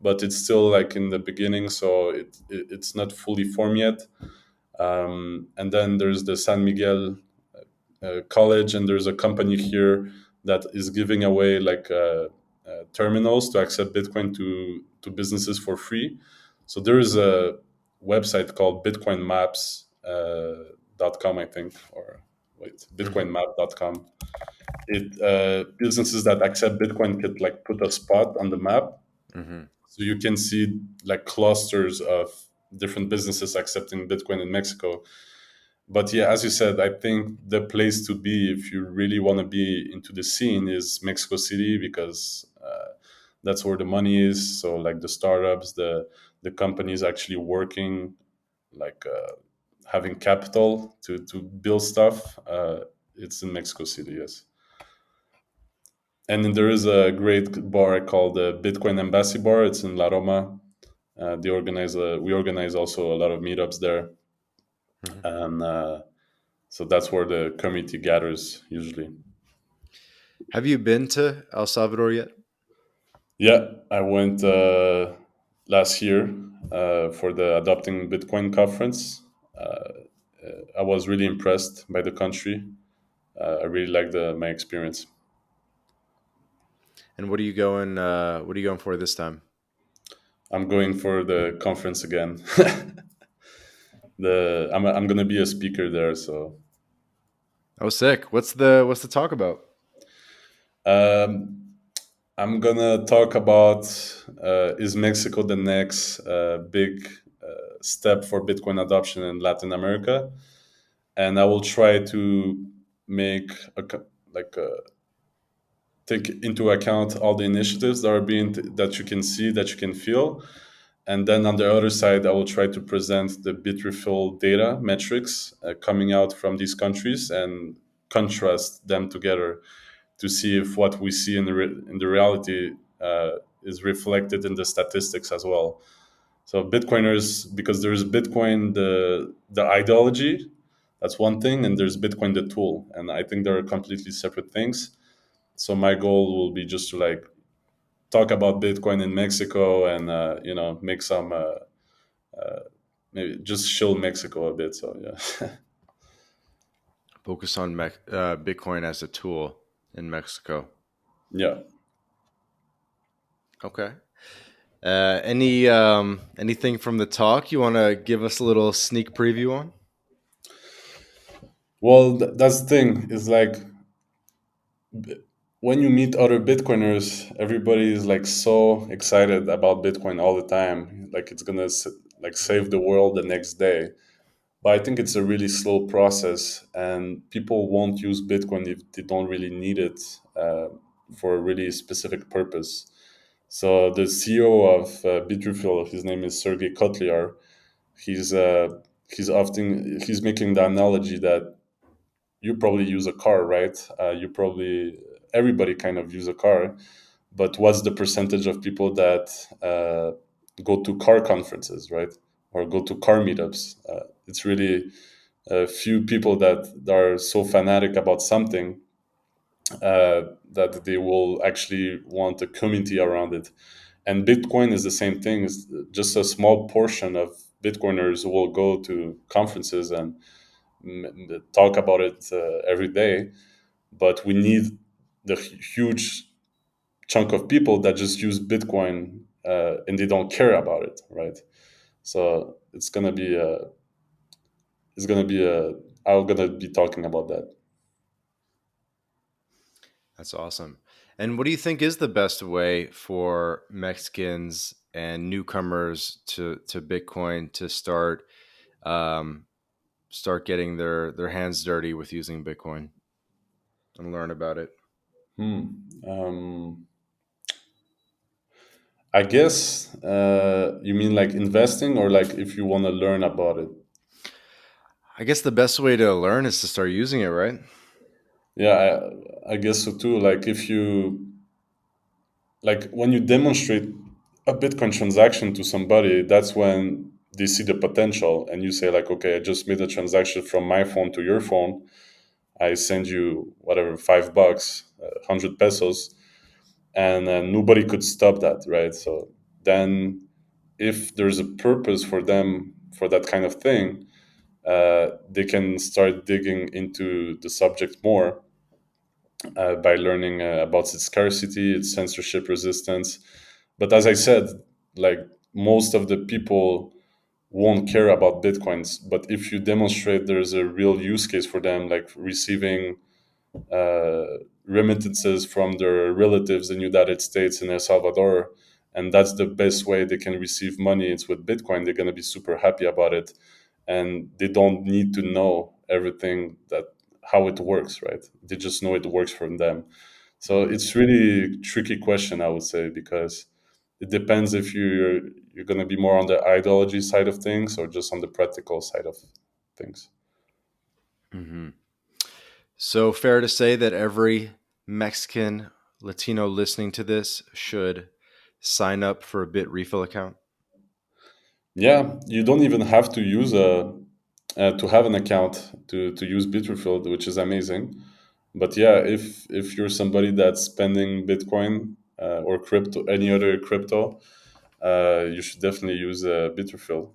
but it's still like in the beginning, so it's not fully formed yet. And then there's the San Miguel college, and there's a company here that is giving away like terminals to accept Bitcoin to businesses for free. So there is a website called bitcoinmaps dot com, I think, or wait, Hmm. bitcoinmap.com. It businesses that accept Bitcoin could like put a spot on the map, Hmm. so you can see like clusters of different businesses accepting Bitcoin in Mexico. But yeah, as you said, I think the place to be if you really want to be into the scene is Mexico City, because that's where the money is. So like the startups, the companies actually working, like having capital to build stuff. It's in Mexico City, yes. And then there is a great bar called the Bitcoin Embassy Bar. It's in La Roma. We organize also a lot of meetups there, Hmm. and so that's where the community gathers usually. Have you been to El Salvador yet? Yeah, I went last year for the Adopting Bitcoin conference. I was really impressed by the country. I really liked my experience. And what are you going? What are you going for this time? I'm going for the conference again. I'm gonna be a speaker there, so Oh, sick. What's the talk about? um, I'm gonna talk about is Mexico the next big step for Bitcoin adoption in Latin America, and I will try to make like take into account all the initiatives that are being that you can see, that you can feel, and then on the other side, I will try to present the Bitrefill data metrics coming out from these countries and contrast them together to see if what we see in the reality is reflected in the statistics as well. So Bitcoiners, because there's Bitcoin the ideology, that's one thing, and there's Bitcoin the tool, and I think they're completely separate things. So my goal will be just to like talk about Bitcoin in Mexico and make some maybe just show Mexico a bit. So yeah, Focus on Bitcoin as a tool in Mexico. yeah. Okay. Anything from the talk you want to give us a little sneak preview on? Well, that's the thing. Is like when you meet other Bitcoiners, everybody is like so excited about Bitcoin all the time. Like it's gonna like save the world the next day. But I think it's a really slow process, and people won't use Bitcoin if they don't really need it for a really specific purpose. So the CEO of Bitrefill, his name is Sergey Kotliar. He's uh, he's making the analogy that you probably use a car, right? You probably everybody kind of use a car, but what's the percentage of people that go to car conferences, right, or go to car meetups? It's really a few people that are so fanatic about something that they will actually want a community around it. And Bitcoin is the same thing. It's just a small portion of Bitcoiners will go to conferences and talk about it every day, but we need the huge chunk of people that just use Bitcoin and they don't care about it, right? So it's gonna be a I'm gonna be talking about that. That's awesome. And what do you think is the best way for Mexicans and newcomers to Bitcoin to um, start getting their hands dirty with using Bitcoin and learn about it? Hmm. Um, I guess you mean like investing, or like if you want to learn about it. I guess the best way to learn is to start using it, right? Yeah, I guess so too. Like if you like when you demonstrate a Bitcoin transaction to somebody, that's when they see the potential, and you say like, okay, I just made a transaction from my phone to your phone. I send you whatever, $5, 100 pesos, and nobody could stop that, right? So then, if there's a purpose for them for that kind of thing, they can start digging into the subject more, by learning about its scarcity, its censorship resistance. But as I said, like, most of the people won't care about bitcoins. But if you demonstrate there's a real use case for them, like receiving uh, remittances from their relatives in United States and El Salvador, and that's the best way they can receive money, it's with Bitcoin, they're going to be super happy about it, and they don't need to know everything that how it works, right? They just know it works for them. So Mm-hmm. it's really tricky question, I would say, because it depends if you're going to be more on the ideology side of things or just on the practical side of things. Mm-hmm. So fair to say that every Mexican Latino listening to this should sign up for a Bit Refill account. Yeah, you don't even have to use a to have an account to use Bitrefill, which is amazing. But yeah, if you're somebody that's spending Bitcoin or crypto, any other crypto, you should definitely use Bitrefill.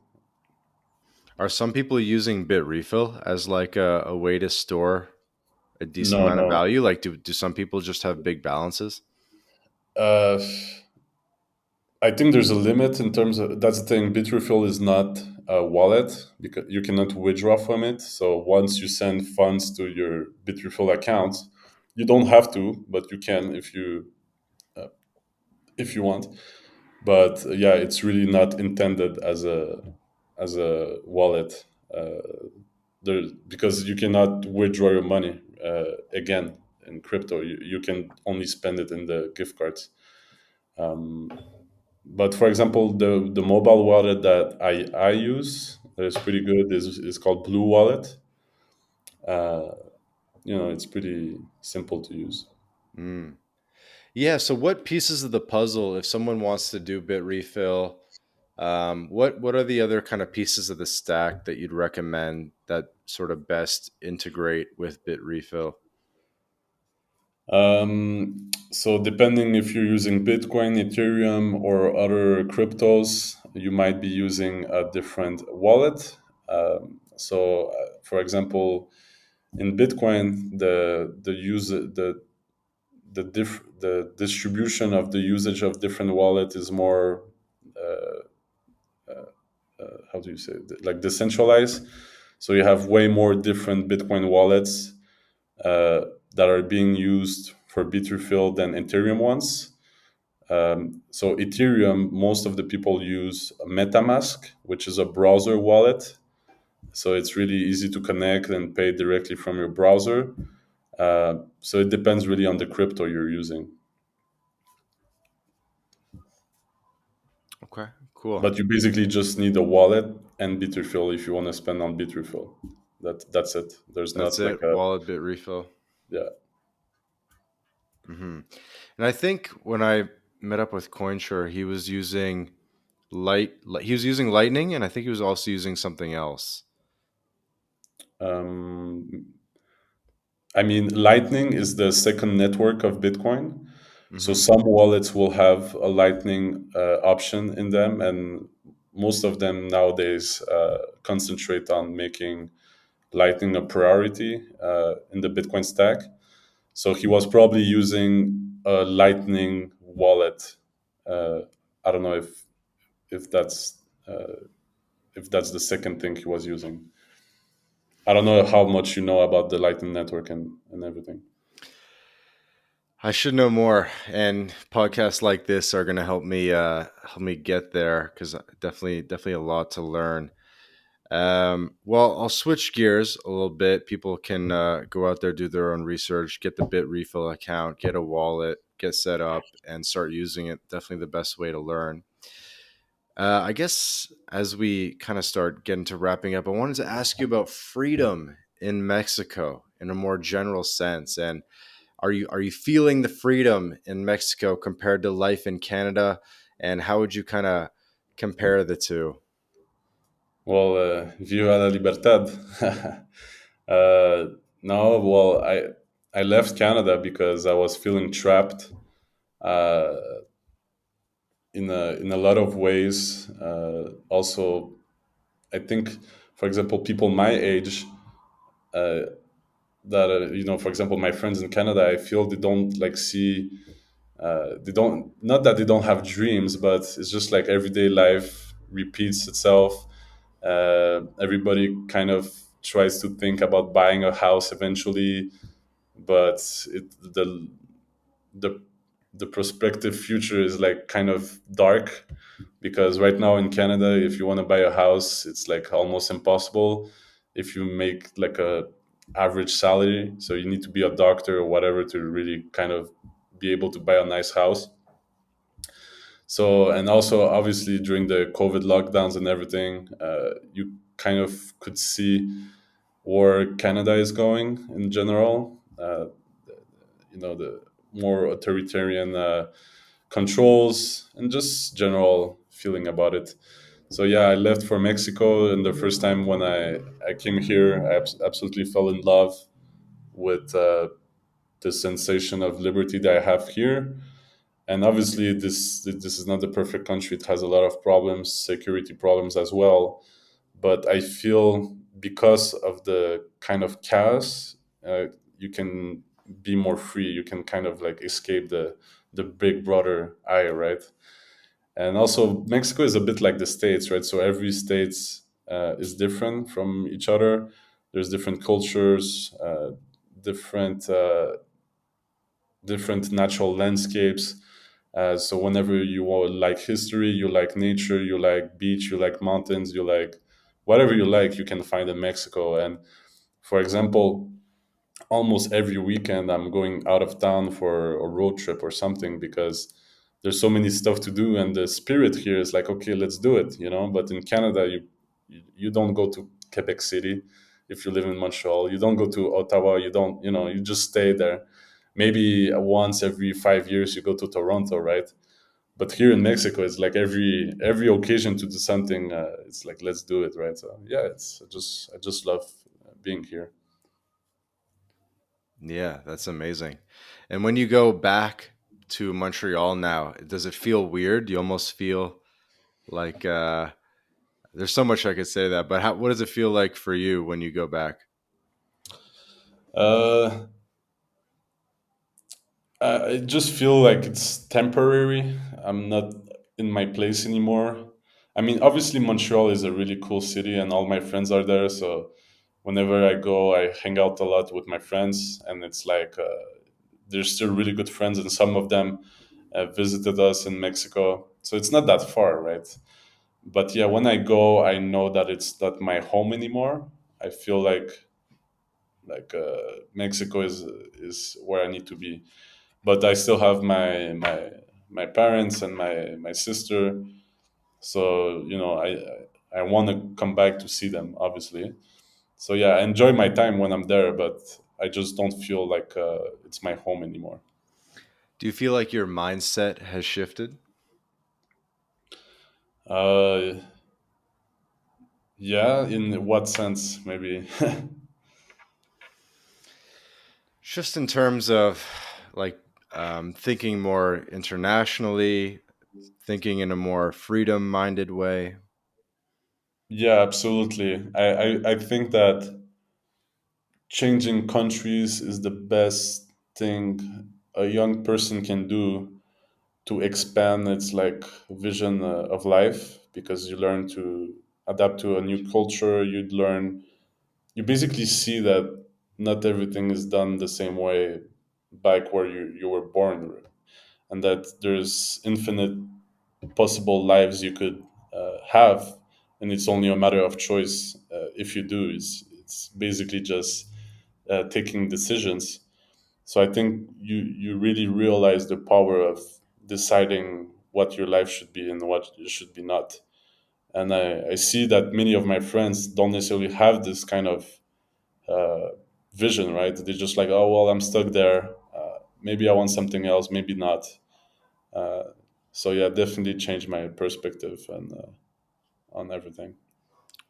Are some people using Bit Refill as like a way to store a decent No, amount of no. value? Like, do some people just have big balances? Uh, I think there's a limit in terms of, that's the thing. Bitrefill is not a wallet because you cannot withdraw from it. So once you send funds to your Bitrefill account, you don't have to, but you can if you want. But yeah, it's really not intended as a wallet. There, because you cannot withdraw your money again in crypto. You can only spend it in the gift cards. Um, but for example, the mobile wallet that I use that is pretty good is called Blue Wallet. Uh, it's pretty simple to use. Mm. Yeah. So, what pieces of the puzzle, if someone wants to do Bit Refill, what are the other kind of pieces of the stack that you'd recommend that sort of best integrate with Bit Refill? So depending if you're using Bitcoin, Ethereum, or other cryptos, you might be using a different wallet. For example, in Bitcoin, the distribution of the usage of different wallet is more, how do you say it? Like decentralized. So you have way more different Bitcoin wallets uh, that are being used for Bitrefill than Ethereum ones. So Ethereum, most of the people use MetaMask, which is a browser wallet. So it's really easy to connect and pay directly from your browser. So it depends really on the crypto you're using. Okay, cool. But you basically just need a wallet and Bitrefill if you want to spend on Bitrefill. That's it. There's That's not like it. a, Wallet Bit Refill. yeah. Hmm. And I think when I met up with CoinSure, he was using He was using Lightning, and I think he was also using something else. Um, I mean, Lightning is the second network of Bitcoin. So Hmm. some wallets will have a Lightning option in them, and most of them nowadays concentrate on making Lightning a priority in the Bitcoin stack. So he was probably using a Lightning wallet. Uh, I don't know if that's if that's the second thing he was using. I don't know how much you know about the Lightning Network and everything. I should know more, and podcasts like this are going to help me get there because definitely a lot to learn. Well, I'll switch gears a little bit. People can go out there, do their own research, get the Bit Refill account, get a wallet, get set up, and start using it. Definitely the best way to learn. I guess as we kind of start getting to wrapping up, I wanted to ask you about freedom in Mexico in a more general sense. And are you feeling the freedom in Mexico compared to life in Canada? And how would you kind of compare the two? Well, viva la libertad. uh, No, well, I left Canada because I was feeling trapped uh, in a lot of ways. Also, I think, for example, people my age uh, that for example, my friends in Canada, I feel they don't like see. They don't, not that they don't have dreams, but it's just like everyday life repeats itself. Everybody kind of tries to think about buying a house eventually, but the the prospective future is like kind of dark, because right now in Canada, if you want to buy a house, it's like almost impossible if you make like a average salary. So you need to be a doctor or whatever to really kind of be able to buy a nice house. So, and also obviously during the COVID lockdowns and everything, you kind of could see where Canada is going in general. The more authoritarian controls and just general feeling about it. So yeah, I left for Mexico, and the first time when I came here, I absolutely fell in love with the sensation of liberty that I have here. And obviously, this is not the perfect country. It has a lot of problems, security problems as well. But I feel because of the kind of chaos, you can be more free. You can kind of like escape the big brother eye, right? And also, Mexico is a bit like the States, right? So every state is different from each other. There's different cultures, different different natural landscapes. So whenever you like history, you like nature, you like beach, you like mountains, you like whatever you like, you can find in Mexico. And for example, almost every weekend I'm going out of town for a road trip or something, because there's so many stuff to do, and the spirit here is like, okay, let's do it. But in Canada, you don't go to Quebec City. If you live in Montreal, you don't go to Ottawa. You don't, you just stay there. Maybe once every 5 years you go to Toronto, right? But here in Mexico, it's like every occasion to do something. It's like, let's do it, right? So yeah, it's I just love being here. Yeah, that's amazing. And when you go back to Montreal now, does it feel weird? Do you almost feel like there's so much I could say that, but what does it feel like for you when you go back? Uh, I just feel like it's temporary. I'm not in my place anymore. I mean, obviously, Montreal is a really cool city, and all my friends are there. So whenever I go, I hang out a lot with my friends, and it's like they're still really good friends, and some of them visited us in Mexico. So it's not that far, right? But yeah, when I go, I know that it's not my home anymore. I feel like Mexico is where I need to be, but I still have my parents and my sister. So I want to come back to see them, obviously. So yeah, I enjoy my time when I'm there, but I just don't feel like it's my home anymore. Do you feel like your mindset has shifted? Uh, yeah, in what sense? Maybe. Just in terms of like thinking more internationally, thinking in a more freedom minded way. Yeah, absolutely. I think that changing countries is the best thing a young person can do to expand its like vision of life, because you learn to adapt to a new culture. You basically see that not everything is done the same way back where you were born, and that there's infinite possible lives you could have, and it's only a matter of choice. If you do, it's basically just taking decisions. So I think you really realize the power of deciding what your life should be and what it should be not. And I see that many of my friends don't necessarily have this kind of uh, vision, right? They're just like, oh well, I'm stuck there. Maybe I want something else, maybe not. Uh, so yeah, definitely changed my perspective on everything.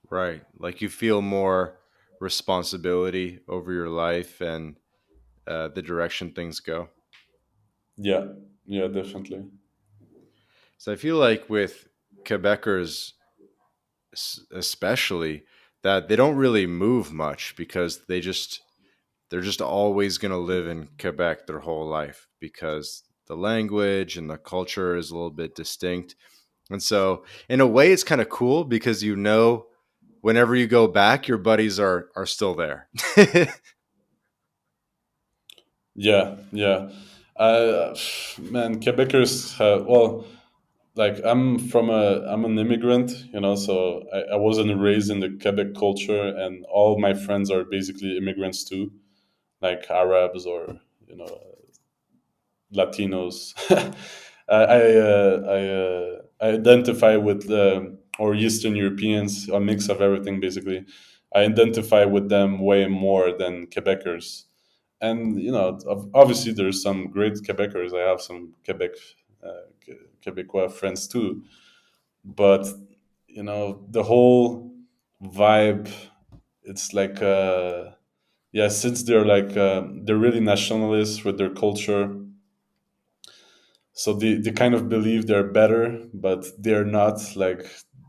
Right. Like you feel more responsibility over your life and the direction things go. Yeah, yeah, definitely. So I feel like with Quebecers, especially, that they don't really move much because they're just always going to live in Quebec their whole life because the language and the culture is a little bit distinct. And so, in a way, it's kind of cool because whenever you go back, your buddies are still there. Yeah, yeah. Uh, Man, Quebecers have, well, like I'm an immigrant, so I wasn't raised in the Quebec culture, and all my friends are basically immigrants too, like Arabs or you know Latinos. I identify with or Eastern Europeans, a mix of everything basically. I identify with them way more than Quebecers, and obviously there's some great Quebecers. I have some Quebecois friends too, but the whole vibe, it's like yeah, since they're really nationalists with their culture, so they kind of believe they're better, but they're not. Like,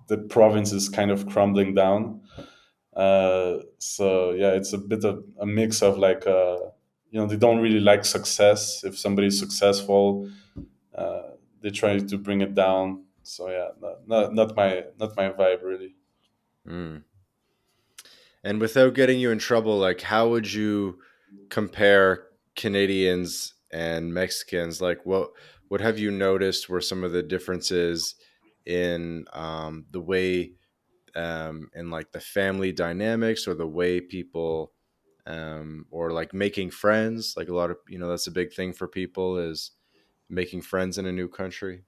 the province is kind of crumbling down. So yeah, it's a bit of a mix of like they don't really like success. If somebody's successful, uh, they try to bring it down. So yeah, not my vibe really. Mm. And without getting you in trouble, like how would you compare Canadians and Mexicans? Like what have you noticed were some of the differences in the way in like the family dynamics or the way people or like making friends? Like a lot of that's a big thing for people is making friends in a new country.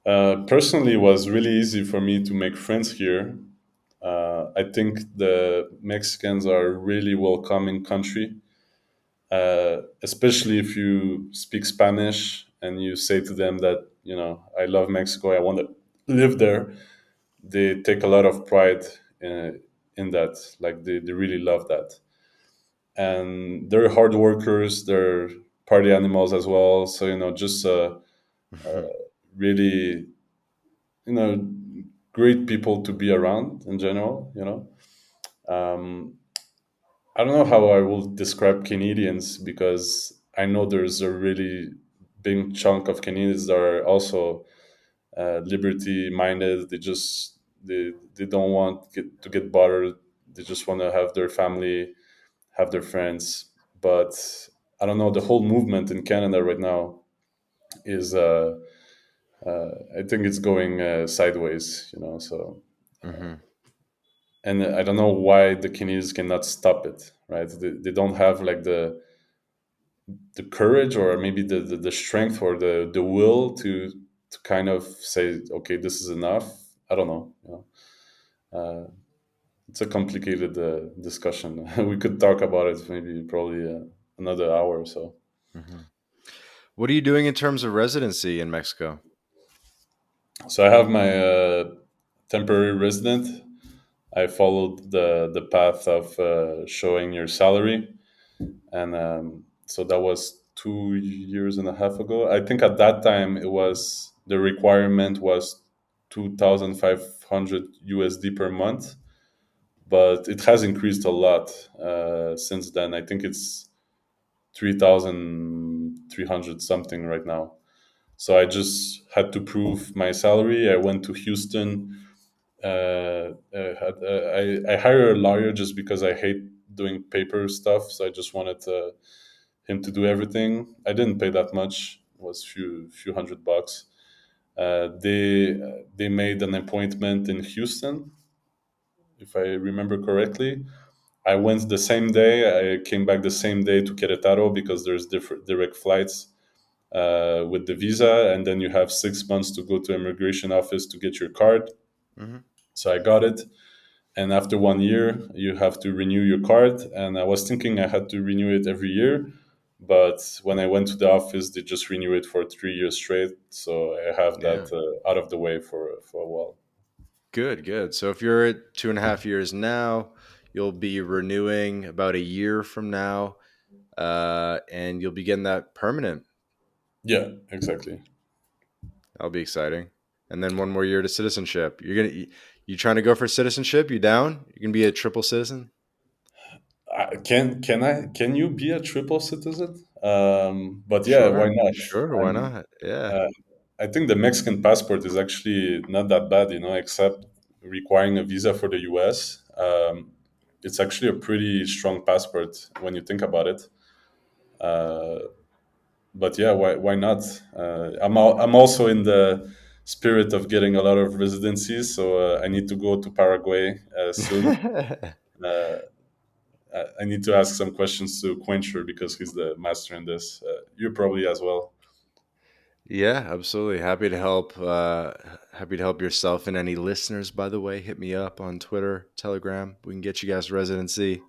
Personally, it was really easy for me to make friends here. I think the Mexicans are a really welcoming country, especially if you speak Spanish and you say to them that I love Mexico, I want to live there. They take a lot of pride in that. Like, they really love that, and they're hard workers. They're party animals as well. So just really you know great people to be around in general. Um, I don't know how I will describe Canadians, because I know there's a really big chunk of Canadians that are also liberty minded. They don't want to get bothered. They just want to have their family, have their friends. But I don't know. The whole movement in Canada right now is, I think it's going sideways. So, Hmm. and I don't know why the Canadians cannot stop it. Right? They don't have like the courage, or maybe the strength, or the will to kind of say, okay, this is enough. I don't know. It's a complicated discussion. We could talk about it maybe probably another hour or so. Hmm. What are you doing in terms of residency in Mexico? So I have my temporary resident. I followed the path of showing your salary, and so that was 2 years and a half ago. I think at that time it was the requirement was 2,500 USD per month, but it has increased a lot since then. I think it's 3,300 something right now. So I just had to prove my salary. I went to Houston. I hired a lawyer just because I hate doing paper stuff. So I just wanted him to do everything. I didn't pay that much. It was few $100. They made an appointment in Houston, if I remember correctly. I went the same day. I came back the same day to Queretaro, because there's different direct flights with the visa, and then you have 6 months to go to immigration office to get your card. Hmm. So I got it, and after 1 year, you have to renew your card. And I was thinking I had to renew it every year, but when I went to the office, they just renew it for 3 years straight. So I have Yeah. that out of the way for a while. Good, good. So if you're at 2.5 years now, You'll be renewing about a year from now, and you'll be getting that permanent. Yeah, exactly. That'll be exciting. And then one more year to citizenship. You trying to go for citizenship? You down? You can be a triple citizen. Can you be a triple citizen? But yeah, why Sure, not? sure. Why I'm not? Yeah. uh, I think the Mexican passport is actually not that bad, except requiring a visa for the US. It's actually a pretty strong passport when you think about it. Uh, but yeah, why not? I'm also in the spirit of getting a lot of residencies, so I need to go to Paraguay soon. Uh, I need to ask some questions to Quencher because he's the master in this. You probably as well. Yeah, absolutely. Happy to help. Happy to help yourself and any listeners. By the way, hit me up on Twitter, Telegram. We can get you guys residency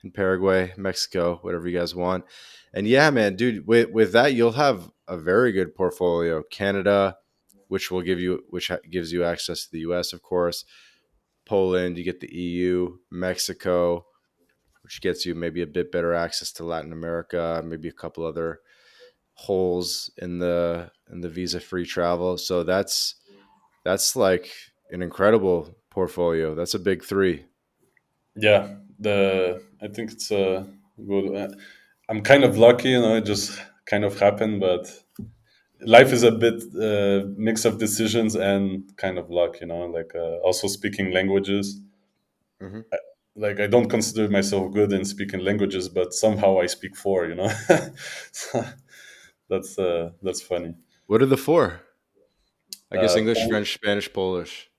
in Paraguay, Mexico, whatever you guys want. And yeah, man, dude, with that, you'll have a very good portfolio. Canada, which gives you access to the U.S., of course. Poland, you get the EU. Mexico, which gets you maybe a bit better access to Latin America, maybe a couple other holes in the visa free travel. So that's like an incredible portfolio. That's a big three. Yeah, the I think it's good. I'm kind of lucky, it just kind of happened, but life is a bit mix of decisions and kind of luck, like also speaking languages. Hmm. Like I don't consider myself good in speaking languages, but somehow I speak four. So that's funny. What are the four? I guess English, Pol- French, Spanish, Polish.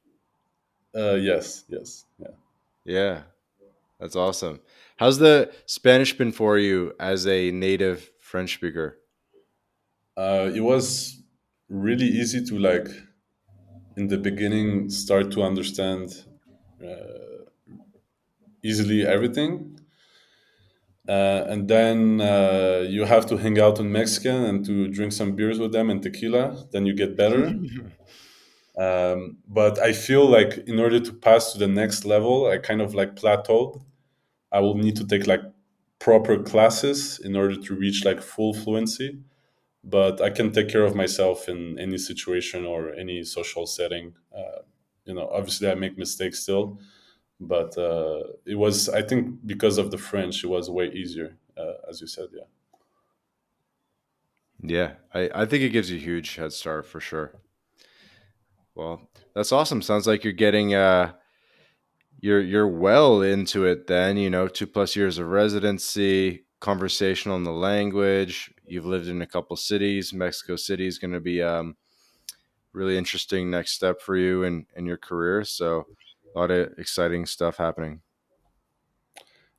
yes, yes, yeah. Yeah, that's awesome. How's the Spanish been for you as a native French speaker? It was really easy to like in the beginning start to understand easily everything. And then you have to hang out with Mexican and to drink some beers with them and tequila. Then you get better. But I feel like in order to pass to the next level, I kind of like plateaued. I will need to take like proper classes in order to reach like full fluency. But I can take care of myself in any situation or any social setting. Obviously I make mistakes still, but it was, I think, because of the French, it was way easier, as you said. Yeah. Yeah, I think it gives you a huge head start for sure. Well, that's awesome. Sounds like you're getting you're well into it then, 2+ years of residency, conversational in the language. You've lived in a couple cities. Mexico City is going to be really interesting next step for you in your career. So a lot of exciting stuff happening.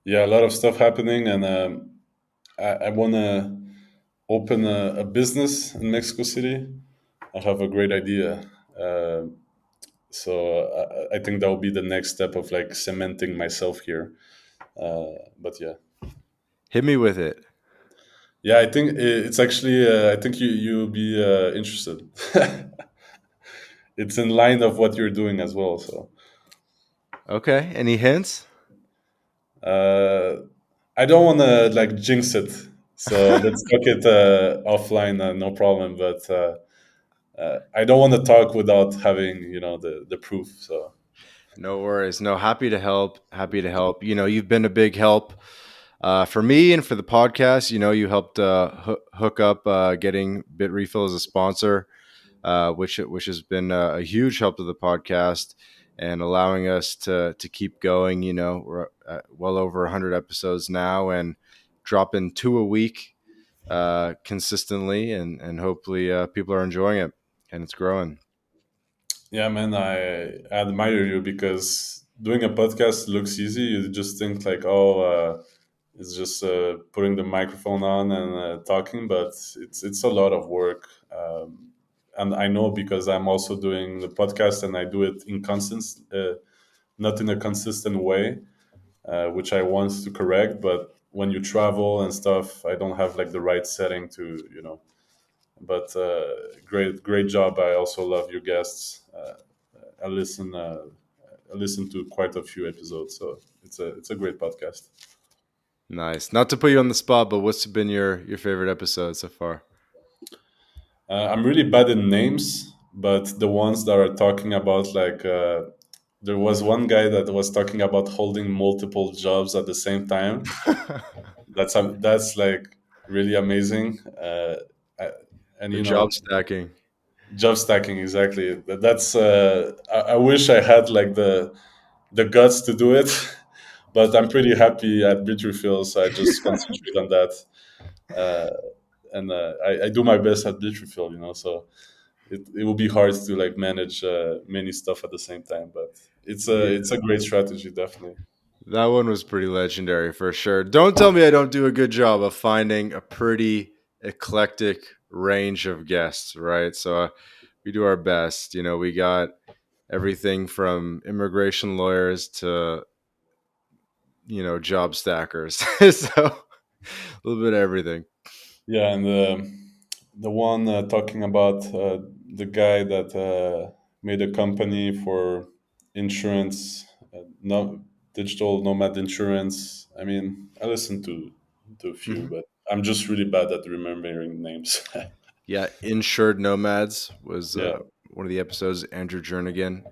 Yeah, a lot of stuff happening, and I want to open a business in Mexico City. I have a great idea. Uh, so I think that will be the next step of like cementing myself here. But yeah. Hit me with it. Yeah, I think it's actually. I think you'll be interested. It's in line of what you're doing as well. So Okay. Any hints? uh, I don't want to like jinx it. So let's talk it offline. No problem. But I don't want to talk without having the proof. So No worries. No, happy to help. Happy to help. You've been a big help for me and for the podcast. You helped hook up getting Bitrefill as a sponsor, which has been a huge help to the podcast and allowing us to keep going. We're at well over 100 episodes now and dropping two a week consistently, and hopefully people are enjoying it and it's growing. yeah, man, I admire you because doing a podcast looks easy. You just think like, oh, it's just putting the microphone on and talking, but it's a lot of work. And I know because I'm also doing the podcast and I do it not in a consistent way, which I want to correct. But when you travel and stuff, I don't have like the right setting to. But great job. I also love your guests. I listen. listened to quite a few episodes. So it's a great podcast. Nice. Not to put you on the spot, but what's been your favorite episode so far? I'm really bad in names, but the ones that are talking about like there was one guy that was talking about holding multiple jobs at the same time. That's like really amazing. I- and The job stacking. job stacking exactly. That's I wish I had like the guts to do it, but I'm pretty happy at Bitrefill, so I just concentrate on that. Uh, and I do my best at Bitrefill, so it will be hard to like manage many stuff at the same time, but Yeah. it's a great strategy, definitely. That one was pretty legendary for sure. Don't tell me I don't do a good job of finding a pretty eclectic range of guests, right? So we do our best. We got everything from immigration lawyers to, job stackers. So a little bit of everything. Yeah, and the one talking about the guy that made a company for insurance, no digital nomad insurance. I mean, I listened to a few, Mhm. but I'm just really bad at remembering names. Yeah, Insured Nomads was Yeah, one of the episodes. Andrew Jernigan.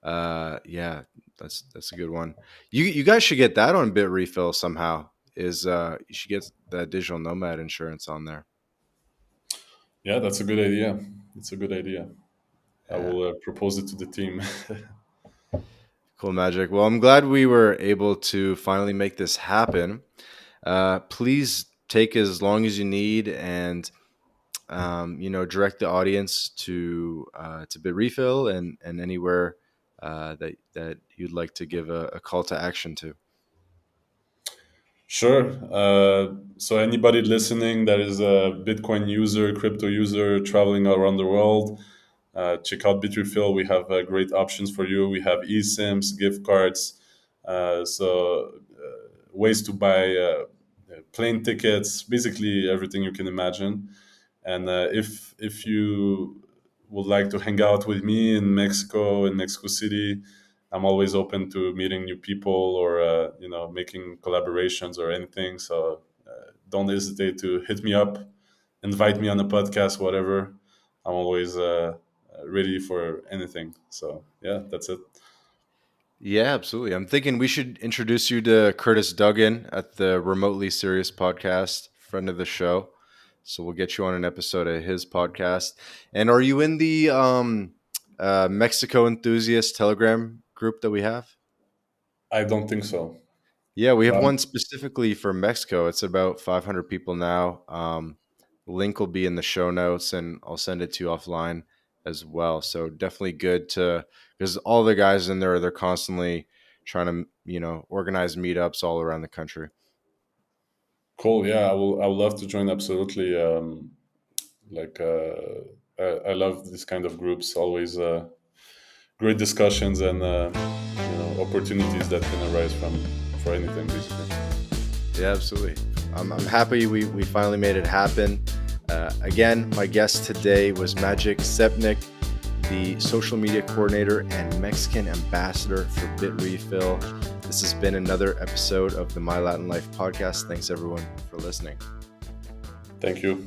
Yeah, that's a good one. You guys should get that on Bit Refill somehow. Is You should get that digital nomad insurance on there. yeah, that's a good idea. It's a good idea. I Yeah, will propose it to the team. cool magic. Well, I'm glad we were able to finally make this happen. Please take as long as you need and direct the audience to Bit Refill and anywhere that you'd like to give a call to action to. Sure. So anybody listening that is a Bitcoin user, crypto user, traveling around the world, check out Bitrefill. We have great options for you. We have eSIMs, gift cards, ways to buy plane tickets, basically everything you can imagine. And if you would like to hang out with me in Mexico, in Mexico City, I'm always open to meeting new people or making collaborations or anything. So don't hesitate to hit me up, invite me on a podcast, whatever. I'm always ready for anything. So yeah, that's it. Yeah, absolutely. I'm thinking we should introduce you to Curtis Duggan at the Remotely Serious podcast, friend of the show. So we'll get you on an episode of his podcast. And are you in the Mexico enthusiast Telegram group that we have? I don't think so. Yeah, we have But one specifically for Mexico. It's about 500 people now. Link will be in the show notes, and I'll send it to you offline as well. So definitely good to because all the guys in there they're constantly trying to organize meetups all around the country. cool. Yeah, I will love to join. Absolutely. Like I love this kind of groups. Always great discussions and opportunities that can arise from for anything basically. Yeah, absolutely. I'm happy we finally made it happen. Again, my guest today was Maciej Cepnik, the social media coordinator and Mexican ambassador for Bitrefill. This has been another episode of the My Latin Life podcast. Thanks everyone for listening. Thank you.